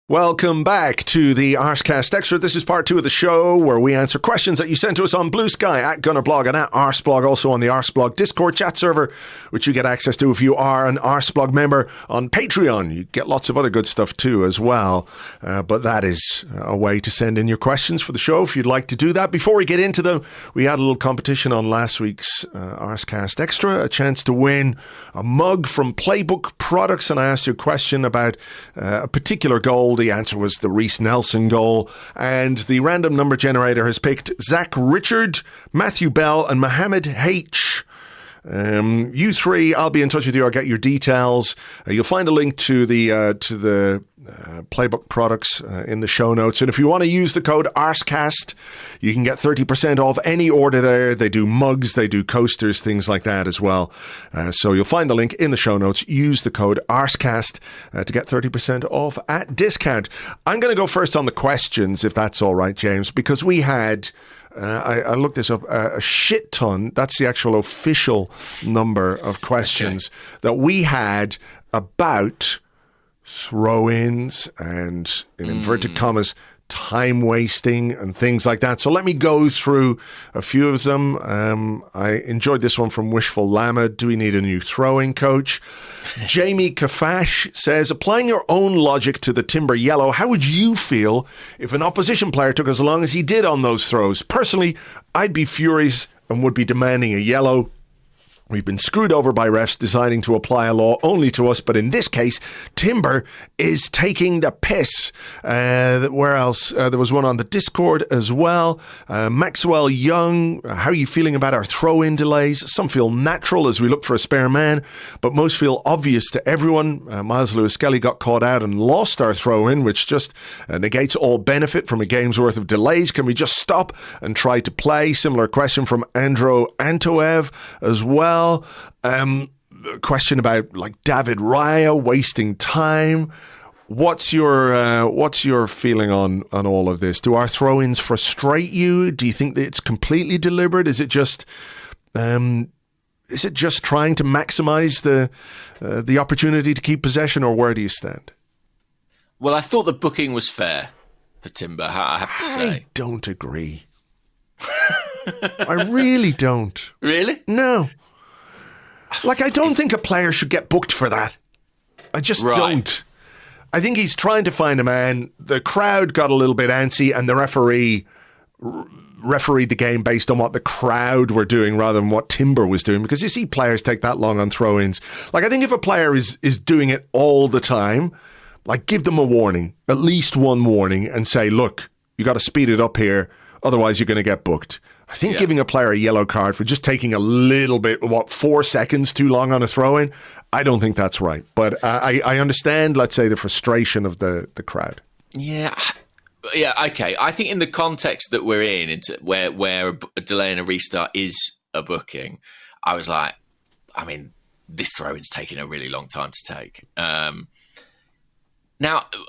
Welcome back to the Arsecast Extra. This is part 2 of the show where we answer questions that you sent to us on Blue Sky at Gunnerblog and at Arseblog, also on the Arseblog Discord chat server, which you get access to if you are an Arseblog member on Patreon. You get lots of other good stuff too as well. But that is a way to send in your questions for the show if you'd like to do that. Before we get into them, we had a little competition on last week's Arsecast Extra, a chance to win a mug from Playbook Products, and I asked you a question about a particular goal. The answer was the Reece Nelson goal, and the random number generator has picked Zach Richard, Matthew Bell, and Mohammed H. You three, I'll be in touch with you. I'll get your details. You'll find a link to the Playbook Products in the show notes. And if you want to use the code Arsecast, you can get 30% off any order there. They do mugs, they do coasters, things like that as well. So you'll find the link in the show notes. Use the code Arsecast to get 30% off at discount. I'm going to go first on the questions, if that's all right, James, because we had... I looked this up, a shit ton. That's the actual official number of questions that we had about throw-ins and, in inverted commas, time wasting and things like that. So let me go through a few of them. I enjoyed this one from Wishful Llama. Do we need a new throwing coach? Jamie Kafash says, applying your own logic to the Timber yellow, how would you feel if an opposition player took as long as he did on those throws? Personally, I'd be furious and would be demanding a yellow. We've been screwed over by refs deciding to apply a law only to us, but in this case, Timber is taking the piss. Where else? There was one on the Discord as well. Maxwell Young, how are you feeling about our throw-in delays? Some feel natural as we look for a spare man, but most feel obvious to everyone. Miles Lewis-Skelly got caught out and lost our throw-in, which just negates all benefit from a game's worth of delays. Can we just stop and try to play? Similar question from Andro Antoev as well. Question about like David Raya wasting time. What's your feeling on all of this? Do our throw-ins frustrate you? Do you think that it's completely deliberate? Is it just trying to maximize the opportunity to keep possession, or where do you stand? Well, I thought the booking was fair for Timber, I have to say. I don't agree. I really don't. Really? No. Like, I don't think a player should get booked for that. I just don't. I think he's trying to find a man. The crowd got a little bit antsy, and the referee refereed the game based on what the crowd were doing rather than what Timber was doing, because you see players take that long on throw-ins. Like, I think if a player is doing it all the time, like, give them a warning, at least one warning, and say, look, you got to speed it up here, otherwise you're going to get booked. I think giving a player a yellow card for just taking a little bit, 4 seconds too long on a throw-in, I don't think that's right. But I understand, let's say, the frustration of the crowd. Yeah, okay. I think in the context that we're in, where a delay and a restart is a booking, I was like, I mean, this throw-in's taking a really long time to take. Now,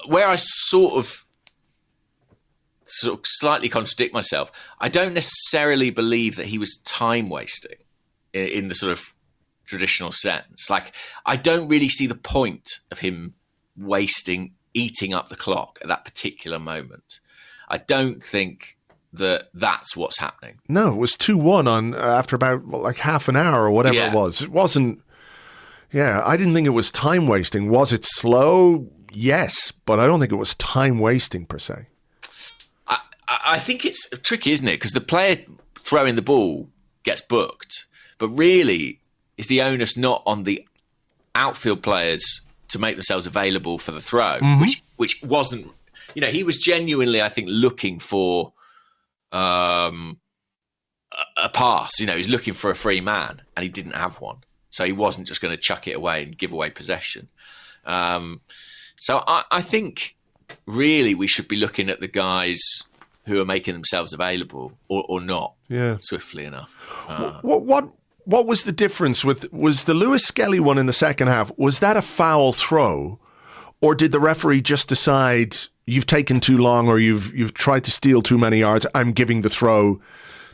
where I sort of slightly contradict myself, I don't necessarily believe that he was time wasting in the sort of traditional sense. Like, I don't really see the point of him eating up the clock at that particular moment. I don't think that that's what's happening. No, it was 2-1 on after about like half an hour or whatever it was. It wasn't. Yeah, I didn't think it was time wasting. Was it slow? Yes, but I don't think it was time wasting per se. I think it's tricky, isn't it? Because the player throwing the ball gets booked, but really is the onus not on the outfield players to make themselves available for the throw, which wasn't, he was genuinely, I think, looking for a pass. He was looking for a free man, and he didn't have one, so he wasn't just going to chuck it away and give away possession. So I think really we should be looking at the guys who are making themselves available or not, swiftly enough. what was the difference was the Lewis Skelly one in the second half, was that a foul throw, or did the referee just decide you've taken too long or you've tried to steal too many yards, I'm giving the throw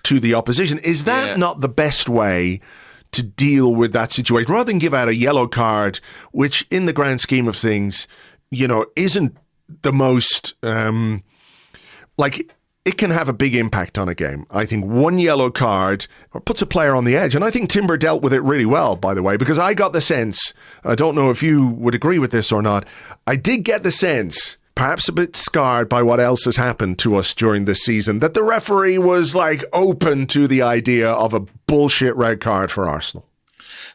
to the opposition? Is that not the best way to deal with that situation, rather than give out a yellow card, which in the grand scheme of things, isn't the most, it can have a big impact on a game. I think one yellow card puts a player on the edge. And I think Timber dealt with it really well, by the way, because I got the sense, I don't know if you would agree with this or not, I did get the sense, perhaps a bit scarred by what else has happened to us during this season, that the referee was open to the idea of a bullshit red card for Arsenal.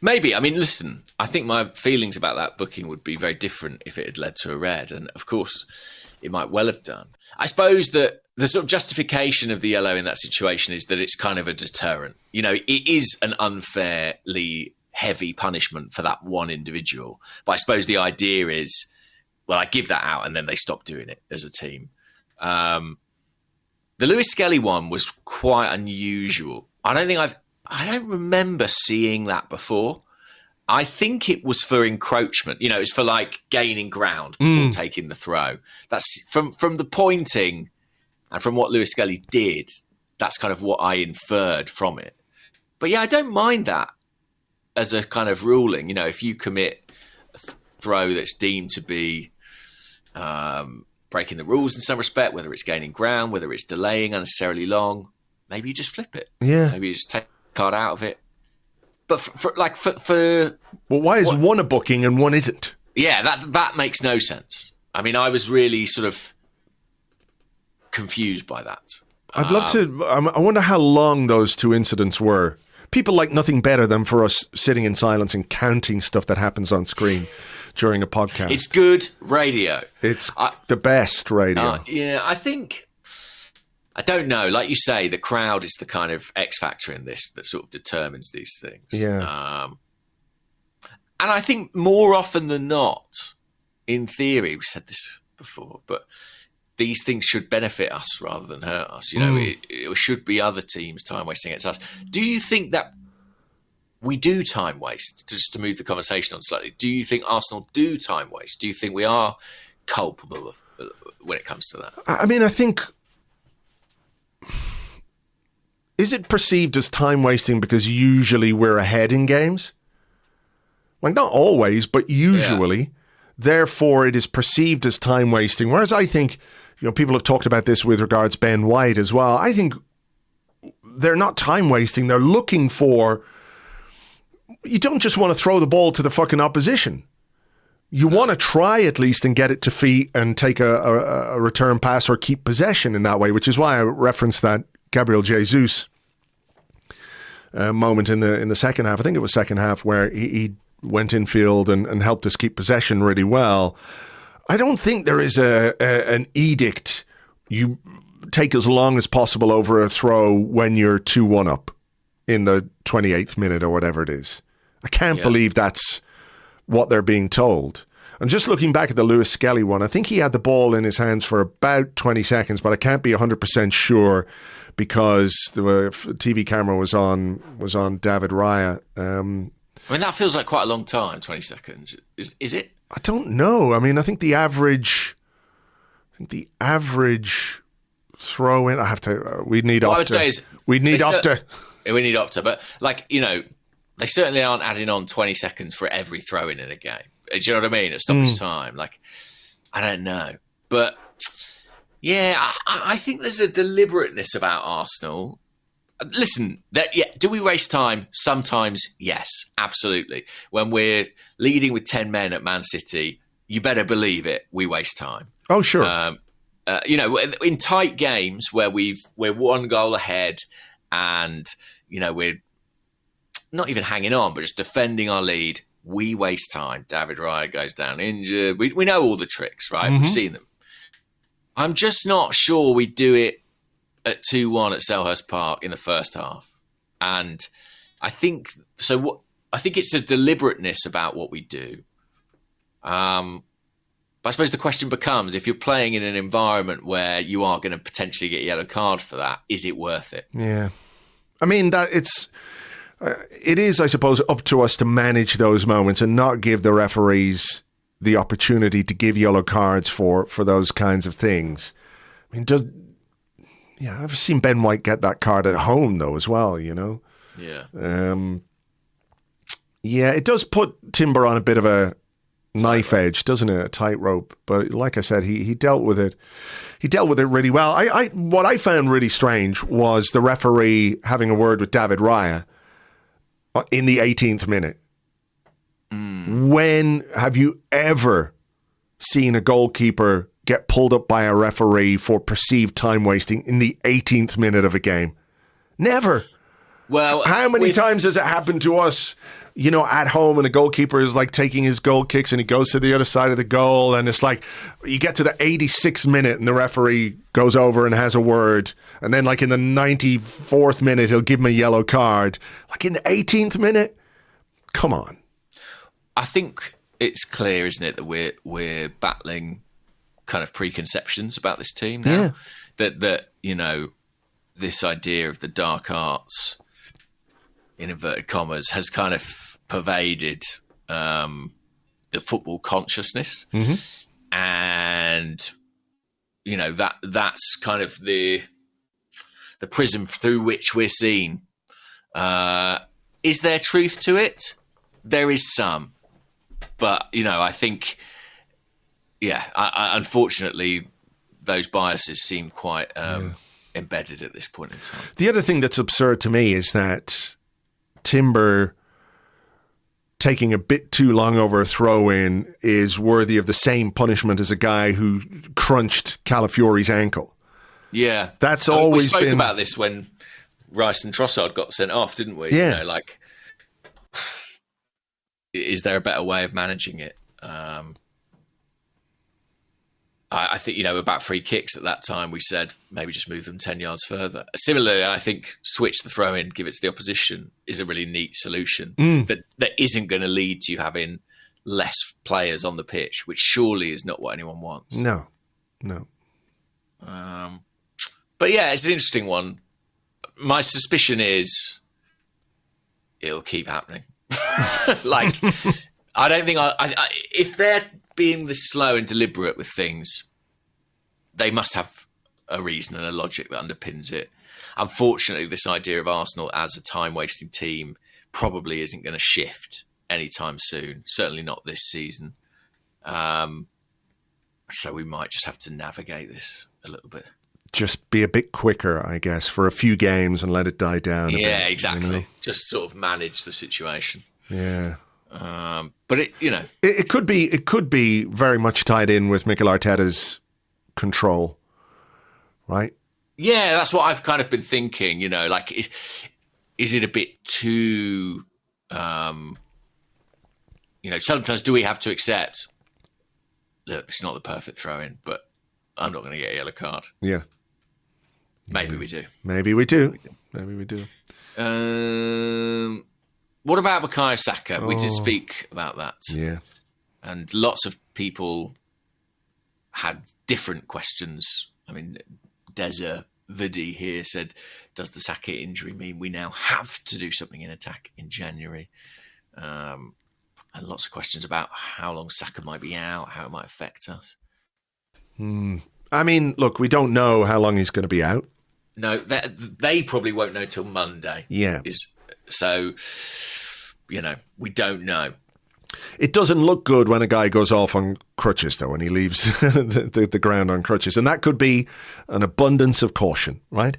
Maybe. I mean, listen, I think my feelings about that booking would be very different if it had led to a red. And of course, it might well have done. I suppose that the sort of justification of the yellow in that situation is that it's kind of a deterrent. It is an unfairly heavy punishment for that one individual. But I suppose the idea is, well, I give that out and then they stop doing it as a team. The Lewis Skelly one was quite unusual. I don't remember seeing that before. I think it was for encroachment. It was for gaining ground before taking the throw. That's from the pointing and from what Lewis Skelly did. That's kind of what I inferred from it. But yeah, I don't mind that as a kind of ruling. If you commit a throw that's deemed to be breaking the rules in some respect, whether it's gaining ground, whether it's delaying unnecessarily long, maybe you just flip it. Yeah. Maybe you just take the card out of it. But for well, why is one a booking and one isn't? Yeah, that makes no sense. I mean, I was really sort of confused by that. I'd love to. I wonder how long those two incidents were. People like nothing better than for us sitting in silence and counting stuff that happens on screen during a podcast. It's good radio. It's the best radio. Yeah, I don't know. Like you say, the crowd is the kind of X factor in this that sort of determines these things. Yeah. And I think more often than not, in theory, we've said this before, but these things should benefit us rather than hurt us. It should be other teams time wasting against us. Do you think that we do time waste? Just to move the conversation on slightly, do you think Arsenal do time waste? Do you think we are culpable when it comes to that? I mean, I think... Is it perceived as time wasting because usually we're ahead in games? Not always, but usually. Yeah. Therefore, it is perceived as time wasting. Whereas I think, people have talked about this with regards Ben White as well. I think they're not time wasting. They're looking for... You don't just want to throw the ball to the fucking opposition. You want to try at least and get it to feet and take a return pass or keep possession in that way, which is why I referenced that Gabriel Jesus moment in the second half. I think it was second half where he went infield and helped us keep possession really well. I don't think there is an edict. You take as long as possible over a throw when you're 2-1 up in the 28th minute or whatever it is. I can't believe that's what they're being told. I'm just looking back at the Lewis Skelly one. I think he had the ball in his hands for about 20 seconds, but I can't be 100% sure because the TV camera was on David Raya. I mean, that feels like quite a long time, 20 seconds. Is it? I don't know. I mean, I think the average throw in, I have to, we'd need Opta. What I would say is... We need Opta. We need Opta, but they certainly aren't adding on 20 seconds for every throw in a game. Do you know what I mean? At stoppage time. I don't know. But, yeah, I think there's a deliberateness about Arsenal. Listen, do we waste time? Sometimes, yes, absolutely. When we're leading with 10 men at Man City, you better believe it, we waste time. Oh, sure. In tight games where we're one goal ahead and, we're not even hanging on, but just defending our lead, we waste time. David Raya goes down injured. We know all the tricks, right? Mm-hmm. We've seen them. I'm just not sure we do it at 2-1 at Selhurst Park in the first half. And I think it's a deliberateness about what we do. But I suppose the question becomes, if you're playing in an environment where you are going to potentially get a yellow card for that, is it worth it? Yeah. I mean, that it's... it is, I suppose, up to us to manage those moments and not give the referees the opportunity to give yellow cards for those kinds of things. I mean, I've seen Ben White get that card at home though as well, you know? Yeah. Yeah, it does put Timber on a bit of a knife edge, doesn't it? A tightrope. But like I said, he dealt with it. He dealt with it really well. What I found really strange was the referee having a word with David Raya in the 18th minute. When have you ever seen a goalkeeper get pulled up by a referee for perceived time wasting in the 18th minute of a game? Never. Well, how many times has it happened to us, you know, at home, and a goalkeeper is like taking his goal kicks and he goes to the other side of the goal, and it's like you get to the 86th minute and the referee goes over and has a word, and then like in the 94th minute he'll give him a yellow card. Like in the 18th minute? Come on. I think it's clear, isn't it, that we're battling kind of preconceptions about this team now. Yeah. That you know, this idea of the dark arts, in inverted commas, has kind of pervaded the football consciousness, and you know that's kind of the prism through which we're seen. Is there truth to it? There is some. But, you know, I think, unfortunately, those biases seem quite embedded at this point in time. The other thing that's absurd to me is that Timber taking a bit too long over a throw-in is worthy of the same punishment as a guy who crunched Calafiori's ankle. Yeah. That's always we spoke been... about this when Rice and Trossard got sent off, didn't we? Yeah. You know, like... Is there a better way of managing it? I think, you know, about free kicks at that time, we said maybe just move them 10 yards further. Similarly, I think switch the throw in, give it to the opposition is a really neat solution that isn't going to lead to you having less players on the pitch, which surely is not what anyone wants. No. But yeah, it's an interesting one. My suspicion is it'll keep happening. Like, I don't think if they're being this slow and deliberate with things, they must have a reason and a logic that underpins it. Unfortunately, this idea of Arsenal as a time-wasting team probably isn't going to shift anytime soon, certainly not this season. So we might just have to navigate this a little bit. Just be a bit quicker, I guess, for a few games and let it die down a bit. Yeah, exactly. You know? Just sort of manage the situation. Yeah. But it, you know, it could be very much tied in with Mikel Arteta's control, right? Yeah, that's what I've kind of been thinking. You know, like is it a bit too? You know, sometimes do we have to accept? Look, it's not the perfect throw-in, but I'm not going to get a yellow card. Yeah. Maybe we do. Maybe we do. What about Bukayo Saka? We did speak about that. Yeah. And lots of people had different questions. I mean, Deza Vidi here said, does the Saka injury mean we now have to do something in attack in January? And lots of questions about how long Saka might be out, how it might affect us. I mean, look, we don't know how long he's going to be out. No, they probably won't know till Monday. Yeah. So, you know, we don't know. It doesn't look good when a guy goes off on crutches, though, and he leaves the ground on crutches. And that could be an abundance of caution, right?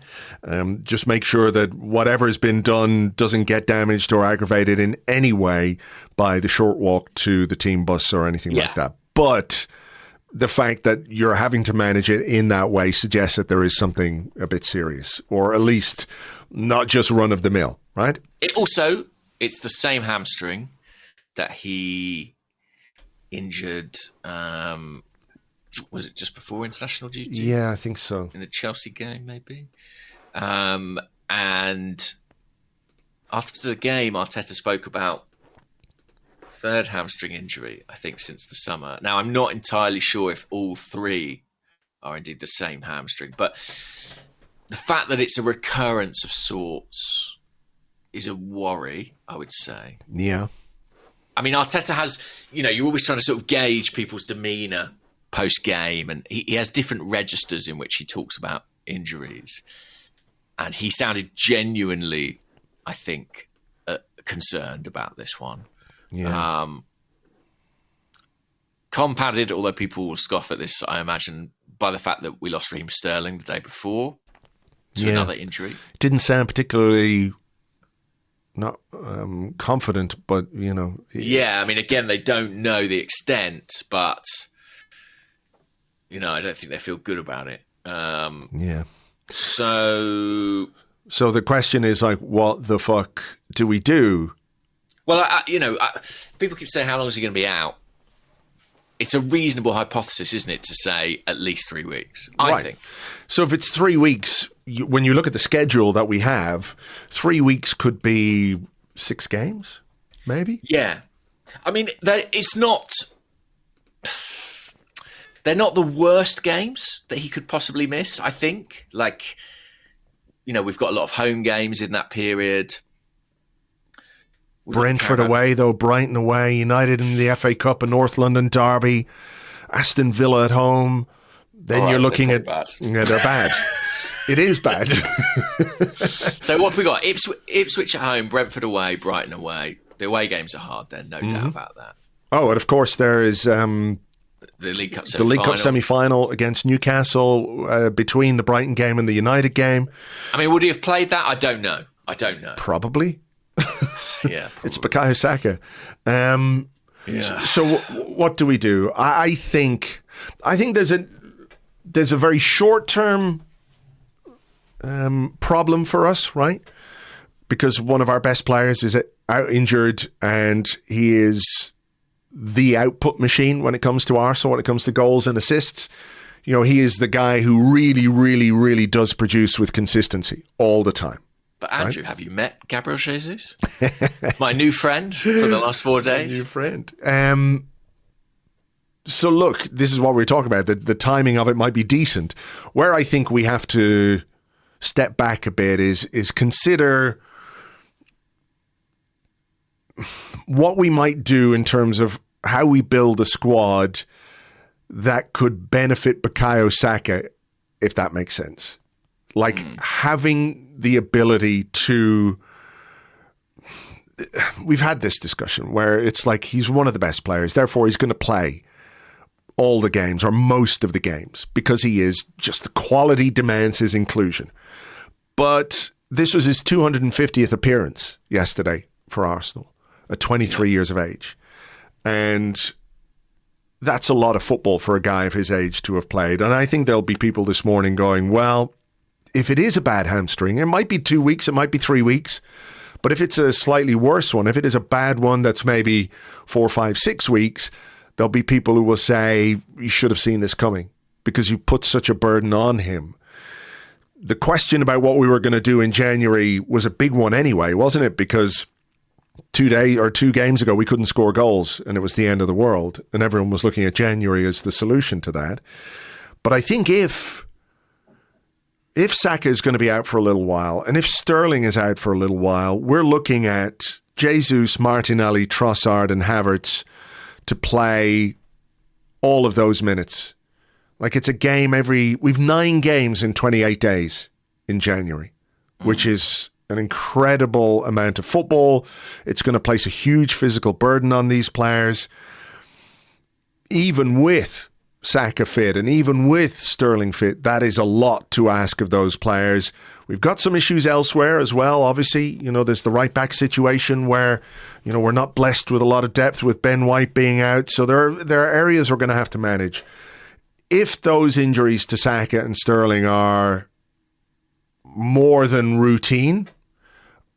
Just make sure that whatever has been done doesn't get damaged or aggravated in any way by the short walk to the team bus or anything like that. But the fact that you're having to manage it in that way suggests that there is something a bit serious, or at least not just run of the mill, right? It's the same hamstring that he injured, was it just before international duty? Yeah, I think so. In the Chelsea game, maybe. And after the game, Arteta spoke about third hamstring injury, I think, since the summer. Now, I'm not entirely sure if all three are indeed the same hamstring, but the fact that it's a recurrence of sorts is a worry, I would say. Yeah. I mean, Arteta has, you're always trying to sort of gauge people's demeanour post-game, and he has different registers in which he talks about injuries. And he sounded genuinely, I think, concerned about this one. Yeah. Compounded, although people will scoff at this, I imagine, by the fact that we lost Raheem Sterling the day before to another injury. Didn't sound particularly not confident, but, Yeah, I mean, again, they don't know the extent, but, I don't think they feel good about it. Yeah. So the question is, like, what the fuck do we do? Well, people keep saying, how long is he going to be out? It's a reasonable hypothesis, isn't it, to say at least 3 weeks, I think. So if it's 3 weeks, when you look at the schedule that we have, 3 weeks could be 6 games, maybe? Yeah. I mean, it's not... They're not the worst games that he could possibly miss, I think. Like, we've got a lot of home games in that period. Brentford away, though, Brighton away, United in the FA Cup, a North London derby, Aston Villa at home. Then you're looking at... bad. Yeah, they're bad. It is bad. So what have we got? Ipswich at home, Brentford away, Brighton away. The away games are hard then, no doubt about that. Oh, and of course there is... the League Cup semi-final. The League Cup semi-final against Newcastle, between the Brighton game and the United game. I mean, would he have played that? I don't know. Probably. Yeah, probably. It's Bukayo Saka. So what do we do? I think there's a very short-term problem for us, right? Because one of our best players is out injured, and he is the output machine when it comes to Arsenal, when it comes to goals and assists. He is the guy who really, really, really does produce with consistency all the time. But Andrew, have you met Gabriel Jesus? My new friend for the last 4 days. New friend. So look, this is what we're talking about. The timing of it might be decent. Where I think we have to step back a bit is consider what we might do in terms of how we build a squad that could benefit Bukayo Saka, if that makes sense. Like having the ability to... We've had this discussion where it's like he's one of the best players, therefore he's going to play all the games or most of the games because he is just the quality demands his inclusion. But this was his 250th appearance yesterday for Arsenal at 23 years of age. And that's a lot of football for a guy of his age to have played. And I think there'll be people this morning going, well, if it is a bad hamstring, it might be 2 weeks, it might be 3 weeks. But if it's a slightly worse one, if it is a bad one that's maybe 4, 5, 6 weeks, there'll be people who will say, you should have seen this coming because you put such a burden on him. The question about what we were going to do in January was a big one anyway, wasn't it? Because 2 games ago, we couldn't score goals and it was the end of the world. And everyone was looking at January as the solution to that. But I think if Saka is going to be out for a little while, and if Sterling is out for a little while, we're looking at Jesus, Martinelli, Trossard and Havertz to play all of those minutes. Like it's a game we've 9 games in 28 days in January, which is an incredible amount of football. It's going to place a huge physical burden on these players. Even with Saka fit and even with Sterling fit, that is a lot to ask of those players. We've got some issues elsewhere as well. Obviously, there's the right back situation where, we're not blessed with a lot of depth with Ben White being out. So there are areas we're going to have to manage. If those injuries to Saka and Sterling are more than routine,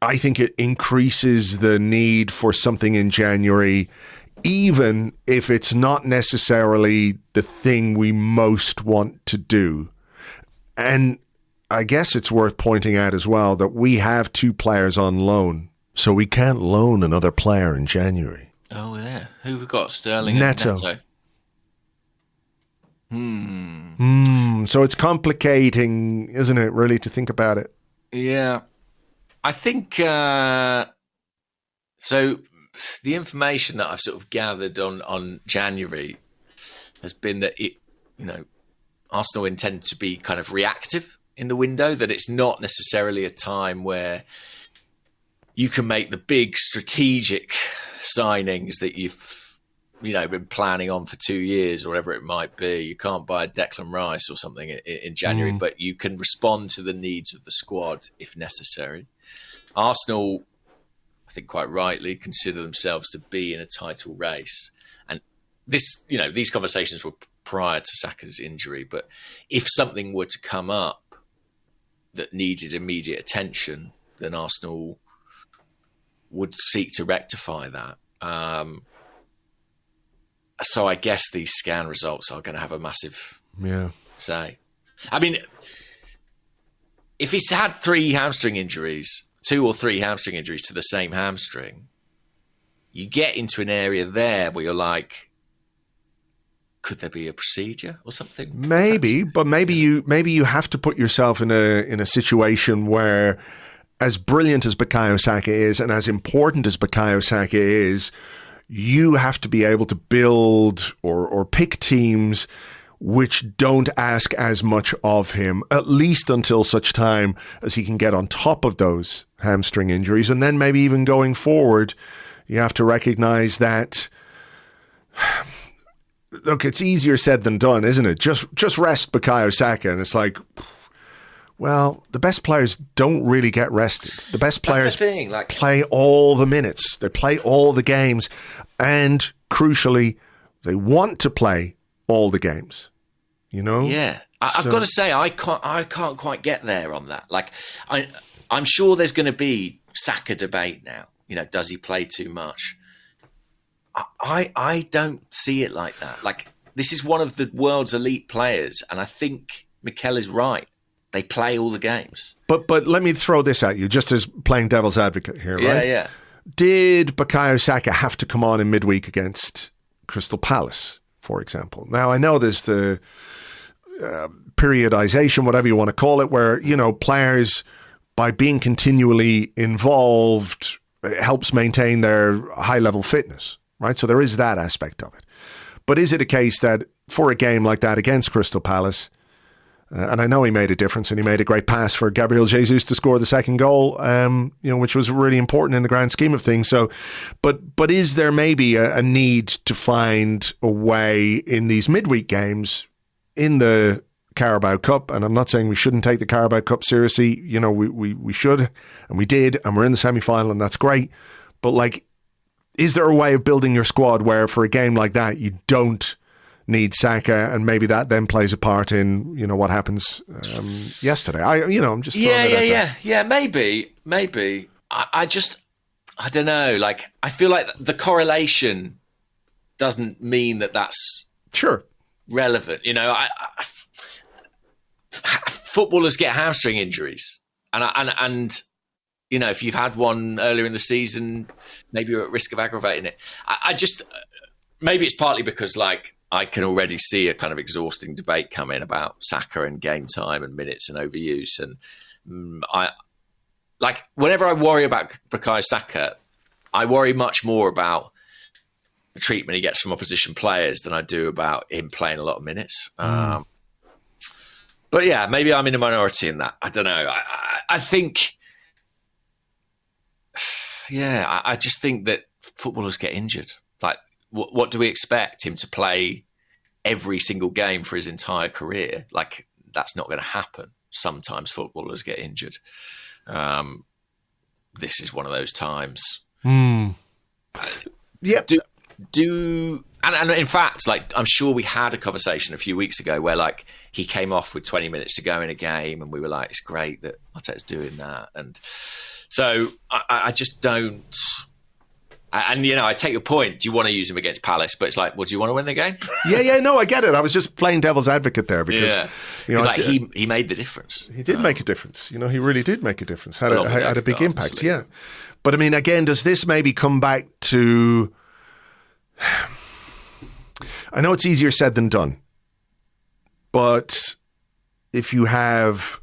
I think it increases the need for something in January, even if it's not necessarily the thing we most want to do. And I guess it's worth pointing out as well that we have 2 players on loan, so we can't loan another player in January. Oh, yeah. Who have we got? Sterling and Neto. So it's complicating, isn't it, really, to think about it? Yeah. I think so. The information that I've sort of gathered on January has been that Arsenal intend to be kind of reactive in the window, that it's not necessarily a time where you can make the big strategic signings that you've been planning on for 2 years or whatever it might be. You can't buy a Declan Rice or something in January, but you can respond to the needs of the squad if necessary. Arsenal, I think quite rightly, consider themselves to be in a title race. And this, these conversations were prior to Saka's injury, but if something were to come up that needed immediate attention, then Arsenal would seek to rectify that. So I guess these scan results are going to have a massive say. I mean, if he's had 2 or 3 hamstring injuries to the same hamstring, you get into an area there where you're like, could there be a procedure or something? Maybe, but maybe you have to put yourself in a situation where, as brilliant as Bukayo Saka is and as important as Bukayo Saka is, you have to be able to build or pick teams which don't ask as much of him, at least until such time as he can get on top of those hamstring injuries. And then maybe even going forward, you have to recognize that, look, it's easier said than done, isn't it? Just rest Bukayo Saka. And it's like, well, the best players don't really get rested. The best players play all the minutes. They play all the games. And crucially, they want to play all the games. Yeah. I've got to say, I can't quite get there on that. Like, I'm sure there's going to be Saka debate now. Does he play too much? I don't see it like that. Like, this is one of the world's elite players, and I think Mikel is right. They play all the games. But let me throw this at you, just as playing devil's advocate here, right? Yeah. Did Bukayo Saka have to come on in midweek against Crystal Palace, for example? Now, I know there's the periodization, whatever you want to call it, where, players, by being continually involved, it helps maintain their high-level fitness, right? So there is that aspect of it. But is it a case that for a game like that against Crystal Palace, and I know he made a difference and he made a great pass for Gabriel Jesus to score the second goal, which was really important in the grand scheme of things. So, but is there maybe a need to find a way in these midweek games in the Carabao Cup? And I'm not saying we shouldn't take the Carabao Cup seriously. We should, and we did, and we're in the semi-final, and that's great. But is there a way of building your squad where for a game like that you don't need Saka, and maybe that then plays a part in what happens yesterday? I'm just maybe. I don't know. Like, I feel like the correlation doesn't mean that that's sure relevant. Footballers get hamstring injuries, and if you've had one earlier in the season, maybe you're at risk of aggravating it. I just, maybe it's partly because I can already see a kind of exhausting debate coming about Saka and game time and minutes and overuse. And whenever I worry about Bukayo Saka, I worry much more about the treatment he gets from opposition players than I do about him playing a lot of minutes. But yeah, maybe I'm in a minority in that. I don't know. I think, I just think that footballers get injured. Like, what do we expect? Him to play every single game for his entire career? Like, that's not going to happen. Sometimes footballers get injured. This is one of those times. Yep. And in fact, I'm sure we had a conversation a few weeks ago where he came off with 20 minutes to go in a game, and we were like, it's great that Arteta's doing that. And so I just don't. And, I take your point. Do you want to use him against Palace? But it's like, well, do you want to win the game? No, I get it. I was just playing devil's advocate there because, he made the difference. He did make a difference. He really did make a difference. Had a big impact. Obviously. Yeah. But I mean, again, does this maybe come back to, I know it's easier said than done, but if you have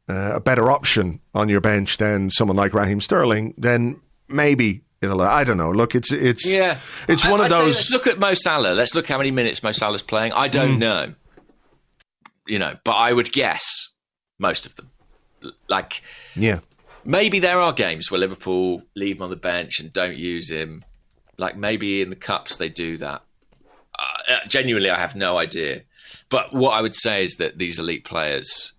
a better option on your bench than someone like Raheem Sterling, then maybe it'll. I don't know. Look, it's one of those. Let's look at Mo Salah. Let's look how many minutes Mo Salah's playing. I don't know, but I would guess most of them. Like, yeah, maybe there are games where Liverpool leave him on the bench and don't use him. Like maybe in the cups they do that. Genuinely, I have no idea. But what I would say is that these elite players,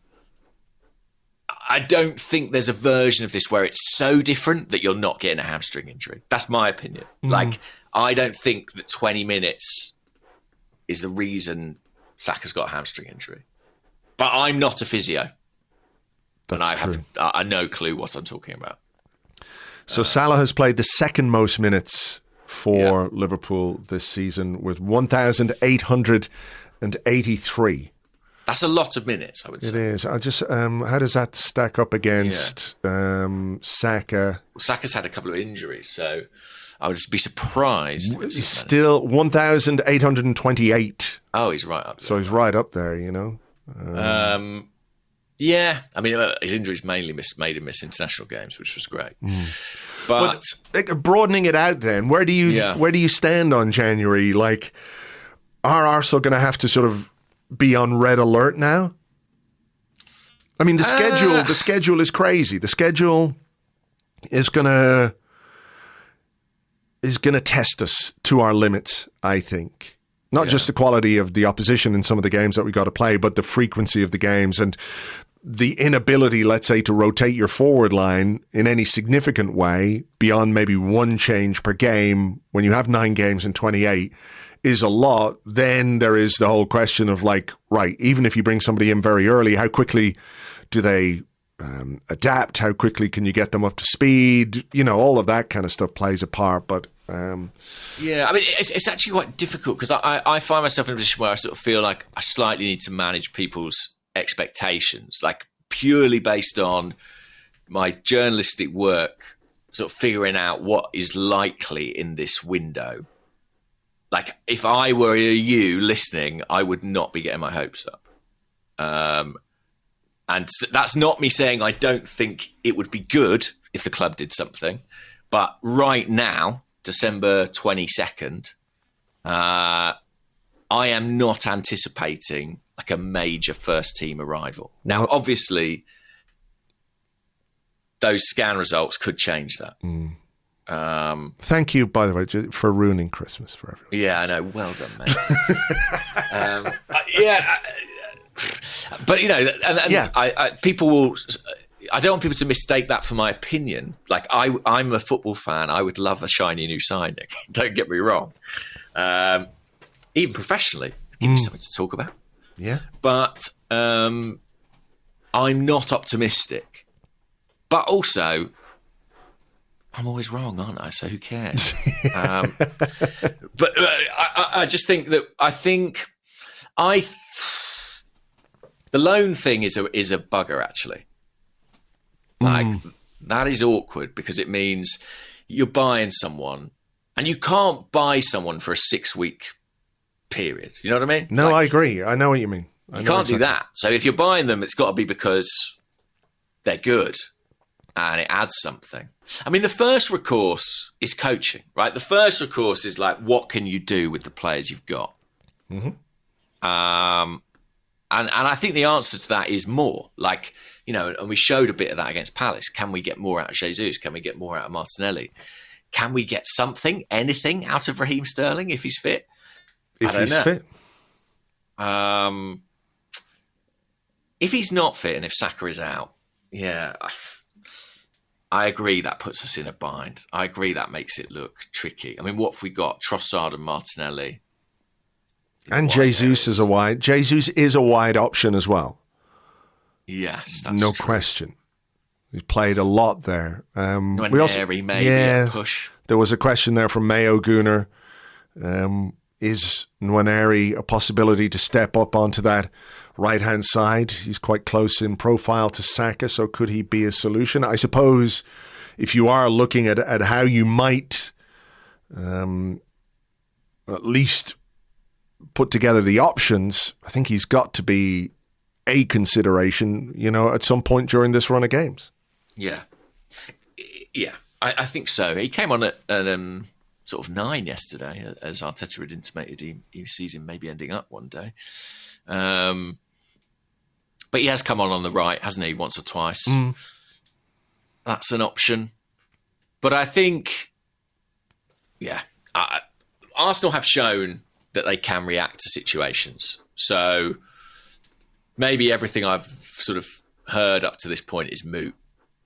I don't think there's a version of this where it's so different that you're not getting a hamstring injury. That's my opinion. Like, I don't think that 20 minutes is the reason Saka's got a hamstring injury. But I'm not a physio. That's true. I no clue what I'm talking about. So Salah has played the second most minutes for Liverpool this season with 1,883. That's a lot of minutes, I would say. It is. I just how does that stack up against Saka? Well, Saka's had a couple of injuries, so I would be surprised. He's still 1,828. Oh, he's right up there. So he's right up there, Yeah, I mean, his injuries mainly made him miss international games, which was great. But broadening it out, then where do you stand on January? Like, are Arsenal going to have to sort of be on red alert now? I mean, the schedule is crazy. The schedule is gonna test us to our limits, I think. Not just the quality of the opposition in some of the games that we got to play, but the frequency of the games and the inability, let's say, to rotate your forward line in any significant way beyond maybe one change per game when you have 9 games in 28 is a lot. Then there is the whole question of like, right, even if you bring somebody in very early, how quickly do they adapt? How quickly can you get them up to speed? All of that kind of stuff plays a part, but I mean, it's actually quite difficult because I find myself in a position where I sort of feel like I slightly need to manage people's expectations, like purely based on my journalistic work, sort of figuring out what is likely in this window. Like, if I were you listening, I would not be getting my hopes up. And that's not me saying I don't think it would be good if the club did something. But right now, December 22nd, I am not anticipating like a major first team arrival. Now, obviously, those scan results could change that. Thank you, by the way, for ruining Christmas for everyone. Yeah, I know. Well done, mate. But people will. I don't want people to mistake that for my opinion. Like, I'm a football fan. I would love a shiny new signing. Don't get me wrong. Even professionally, give me something to talk about. Yeah. But I'm not optimistic. But also, I'm always wrong, aren't I? So who cares? But I just think that the loan thing is a bugger, actually. Like, that is awkward because it means you're buying someone and you can't buy someone for a 6-week period. You know what I mean? No, I agree. I know what you mean. You can't do that. So if you're buying them, it's got to be because they're good and it adds something. I mean, the first recourse is coaching, right? The first recourse is like, what can you do with the players you've got? And I think the answer to that is more. Like, and we showed a bit of that against Palace. Can we get more out of Jesus? Can we get more out of Martinelli? Can we get anything out of Raheem Sterling if he's fit? If he's fit. If he's not fit and if Saka is out, I agree that puts us in a bind. I agree that makes it look tricky. I mean, what have we got? Trossard and Martinelli. And Jesus is a wide. Jesus is a wide option as well. Yes, that's no true. Question. He's played a lot there. We also, maybe a push. There was a question there from Mayo Gunner. Is Nwaneri a possibility to step up onto that right-hand side? He's quite close in profile to Saka, so could he be a solution? I suppose if you are looking at how you might at least put together the options, I think he's got to be a consideration, at some point during this run of games. Yeah. Yeah, I think so. He came on at sort of 9 yesterday, as Arteta had intimated he sees him maybe ending up one day. But he has come on the right, hasn't he, once or twice. That's an option. But I think, Arsenal have shown that they can react to situations. So maybe everything I've sort of heard up to this point is moot.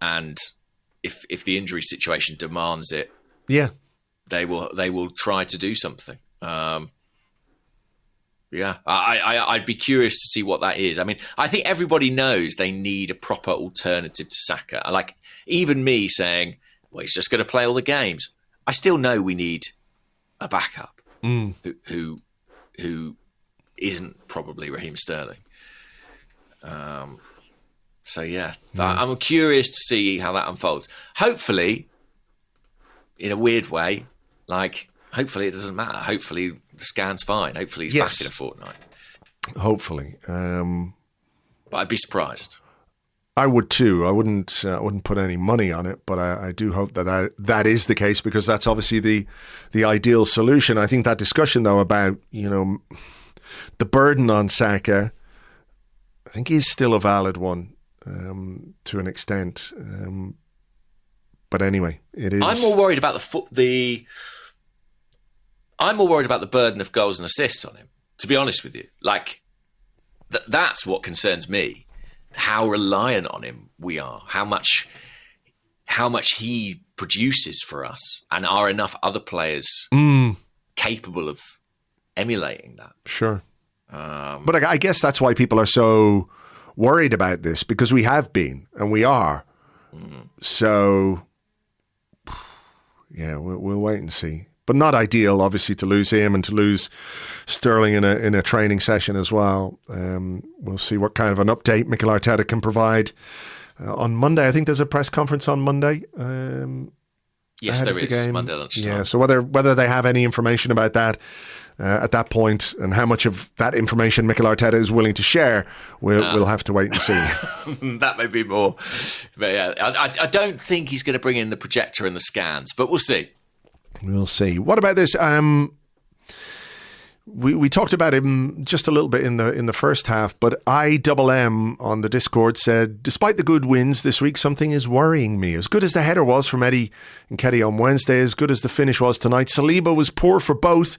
And if the injury situation demands it, they will try to do something. I'd be curious to see what that is. I mean, I think everybody knows they need a proper alternative to Saka. Like, even me saying, well, he's just going to play all the games. I still know we need a backup who isn't probably Raheem Sterling. I'm curious to see how that unfolds. Hopefully, in a weird way, hopefully it doesn't matter. Hopefully the scan's fine. Hopefully he's back in a fortnight. Hopefully. But I'd be surprised. I would too. I wouldn't put any money on it, but I do hope that is the case, because that's obviously the ideal solution. I think that discussion, though, about, the burden on Saka, I think is still a valid one to an extent. But anyway, it is. I'm more worried about I'm more worried about the burden of goals and assists on him, to be honest with you. That's what concerns me. How reliant on him we are. How much he produces for us, and are enough other players capable of emulating that. Sure. But I guess that's why people are so worried about this, because we have been and we are. So, we'll wait and see. But not ideal, obviously, to lose him and to lose Sterling in a training session as well. We'll see what kind of an update Mikel Arteta can provide on Monday. I think there's a press conference on Monday. Yes, there is. Monday lunchtime. Yeah, so whether they have any information about that at that point, and how much of that information Mikel Arteta is willing to share, we'll have to wait and see. That may be more. But I don't think he's going to bring in the projector and the scans, but we'll see. We'll see. What about this? We talked about him just a little bit in the first half, but IMM on the Discord said, despite the good wins this week, something is worrying me. As good as the header was from Eddie Nketiah on Wednesday, as good as the finish was tonight, Saliba was poor for both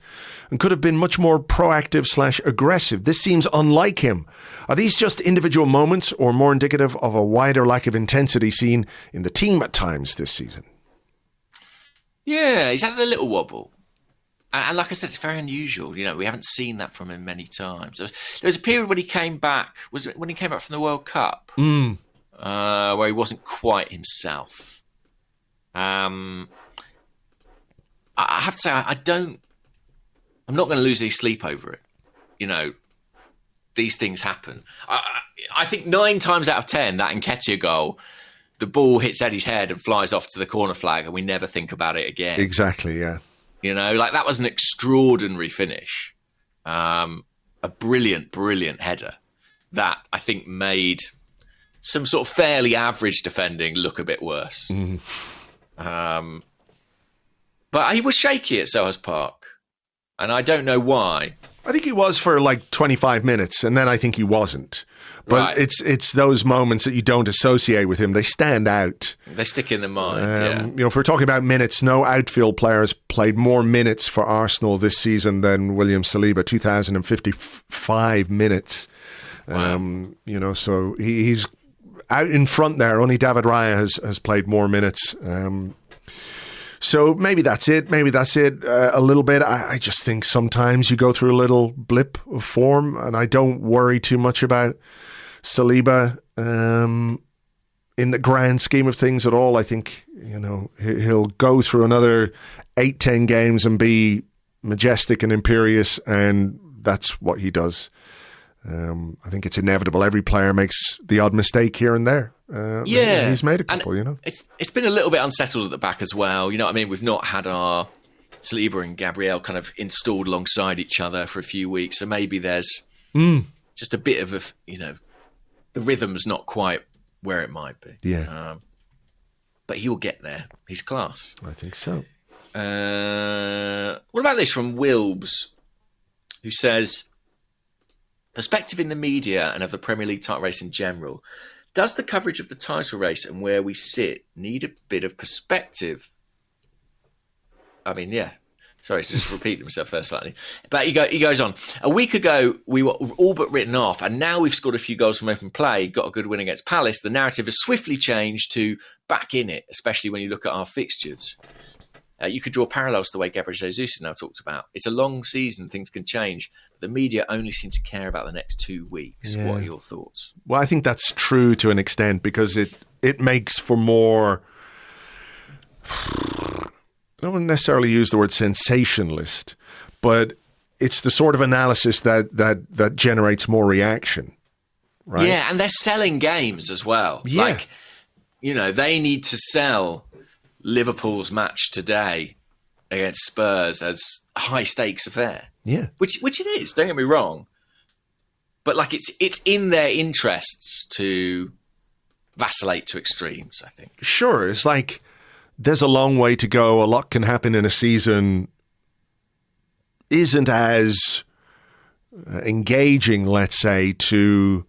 and could have been much more proactive / aggressive. This seems unlike him. Are these just individual moments, or more indicative of a wider lack of intensity seen in the team at times this season? Yeah, he's had a little wobble. And like I said, it's very unusual. We haven't seen that from him many times. There was a period when he came back. Was it when he came back from the World Cup? Where he wasn't quite himself. I have to say, I'm not going to lose any sleep over it. These things happen. I think 9 times out of 10, that Nketiah goal, the ball hits Eddie's head and flies off to the corner flag, and we never think about it again. Exactly, yeah. That was an extraordinary finish. A brilliant, brilliant header that I think made some sort of fairly average defending look a bit worse. But he was shaky at Selhurst Park, and I don't know why. I think he was for 25 minutes, and then I think he wasn't. But right. It's those moments that you don't associate with him. They stand out. They stick in the mind, If we're talking about minutes, no outfield players played more minutes for Arsenal this season than William Saliba, 2,055 minutes. Wow. So he's out in front there. Only David Raya has played more minutes. So maybe that's it. A little bit. I just think sometimes you go through a little blip of form, and I don't worry too much about Saliba in the grand scheme of things at all. I think he'll go through another 8-10 games and be majestic and imperious, and that's what he does. I think it's inevitable. Every player makes the odd mistake here and there. And he's made a couple. It's been a little bit unsettled at the back as well. We've not had our Saliba and Gabriel kind of installed alongside each other for a few weeks, so maybe there's just a bit of the rhythm's not quite where it might be. Yeah. But he will get there. He's class. I think so. What about this from Wilbs, who says, perspective in the media and of the Premier League title race in general. Does the coverage of the title race and where we sit need a bit of perspective? I mean, yeah. Sorry to just repeat himself there slightly. But he goes on. A week ago, we were all but written off, and now we've scored a few goals from open play, got a good win against Palace. The narrative has swiftly changed to back in it, especially when you look at our fixtures. You could draw parallels to the way Gabriel Jesus is now talked about. It's a long season, things can change. But the media only seem to care about the next 2 weeks. Yeah. What are your thoughts? Well, I think that's true to an extent because it makes for more... I don't necessarily use the word sensationalist, but it's the sort of analysis that generates more reaction, right? Yeah, and they're selling games as well. Yeah. Like, they need to sell Liverpool's match today against Spurs as a high-stakes affair. Yeah. Which it is, don't get me wrong. But, like, it's in their interests to vacillate to extremes, I think. Sure, it's like... There's a long way to go. A lot can happen in a season. Isn't as engaging, let's say, to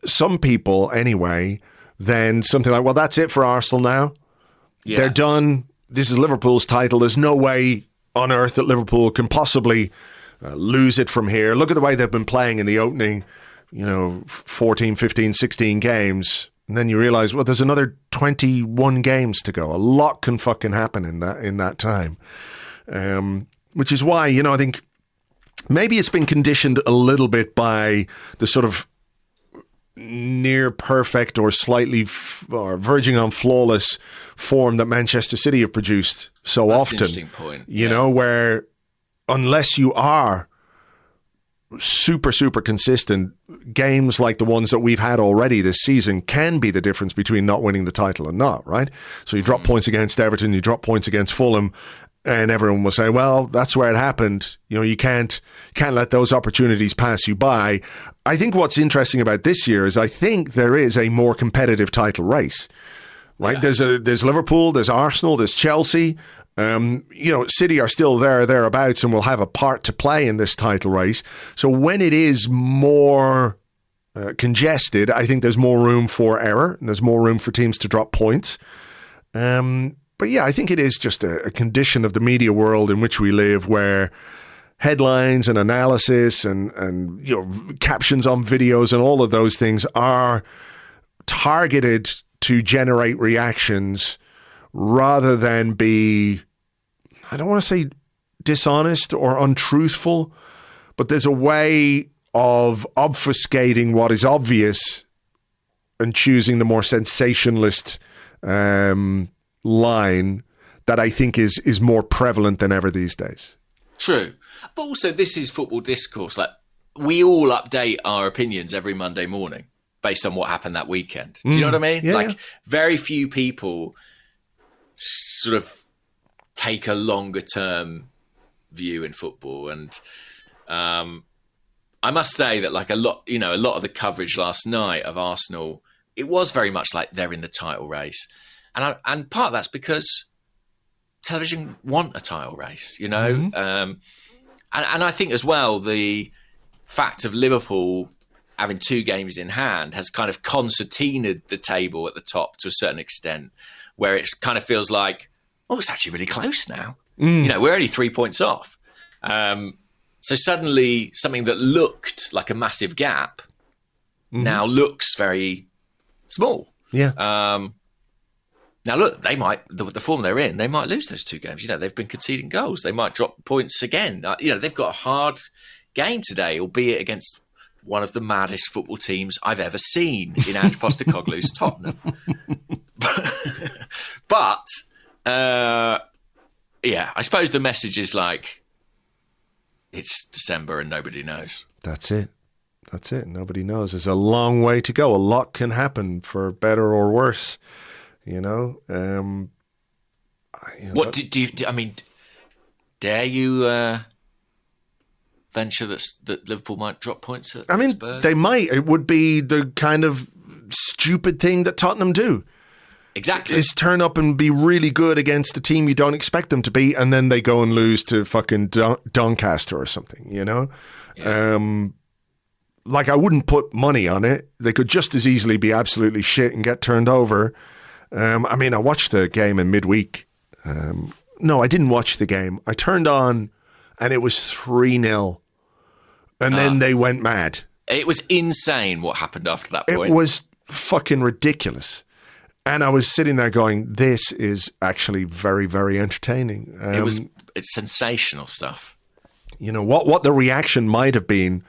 some people anyway, than something like, well, that's it for Arsenal now. Yeah. They're done. This is Liverpool's title. There's no way on earth that Liverpool can possibly lose it from here. Look at the way they've been playing in the opening, 14, 15, 16 games. And then you realize, well, there's another 21 games to go. A lot can fucking happen in that time. Which is why, I think maybe it's been conditioned a little bit by the sort of near perfect or slightly or verging on flawless form that Manchester City have produced so often. That's an interesting point. Where unless you are super, super consistent, games like the ones that we've had already this season can be the difference between not winning the title and not, right? So you drop points against Everton, you drop points against Fulham, and everyone will say, well, that's where it happened. You can't let those opportunities pass you by. I think what's interesting about this year is I think there is a more competitive title race, right? Yeah. There's Liverpool, there's Arsenal, there's Chelsea. City are still thereabouts and will have a part to play in this title race. So when it is more congested, I think there's more room for error and there's more room for teams to drop points. But yeah, I think it is just a condition of the media world in which we live where headlines and analysis and captions on videos and all of those things are targeted to generate reactions rather than be, I don't want to say dishonest or untruthful, but there's a way of obfuscating what is obvious and choosing the more sensationalist line that I think is more prevalent than ever these days. True. But also this is football discourse. Like, we all update our opinions every Monday morning based on what happened that weekend. Do you know what I mean? Yeah, very few people sort of take a longer term view in football. And I must say that a lot of the coverage last night of Arsenal, it was very much like they're in the title race. And part of that's because television want a title race, and I think as well, the fact of Liverpool having 2 games in hand has kind of concertinaed the table at the top to a certain extent, where it kind of feels like, oh, it's actually really close now. We're only 3 points off. So suddenly something that looked like a massive gap now looks very small. Yeah. Now, look, they might, the form they're in, they might lose those 2 games. They've been conceding goals. They might drop points again. They've got a hard game today, albeit against one of the maddest football teams I've ever seen in Ange Postecoglou's Tottenham. But, I suppose the message is it's December and nobody knows. That's it. Nobody knows. There's a long way to go. A lot can happen for better or worse. What do you? I mean, dare you venture that Liverpool might drop points at? I mean, Spurs? they might. It would be the kind of stupid thing that Tottenham do. Exactly. Is turn up and be really good against the team you don't expect them to be, and then they go and lose to fucking Doncaster or something, you know? Yeah. Like, I wouldn't put money on it. They could just as easily be absolutely shit and get turned over. I mean, I watched the game in midweek. No, I didn't watch the game. I turned on and it was 3-0. And then they went mad. It was insane what happened after that point. It was fucking ridiculous. And I was sitting there going, this is actually very, very entertaining. It's sensational stuff. You know, what the reaction might have been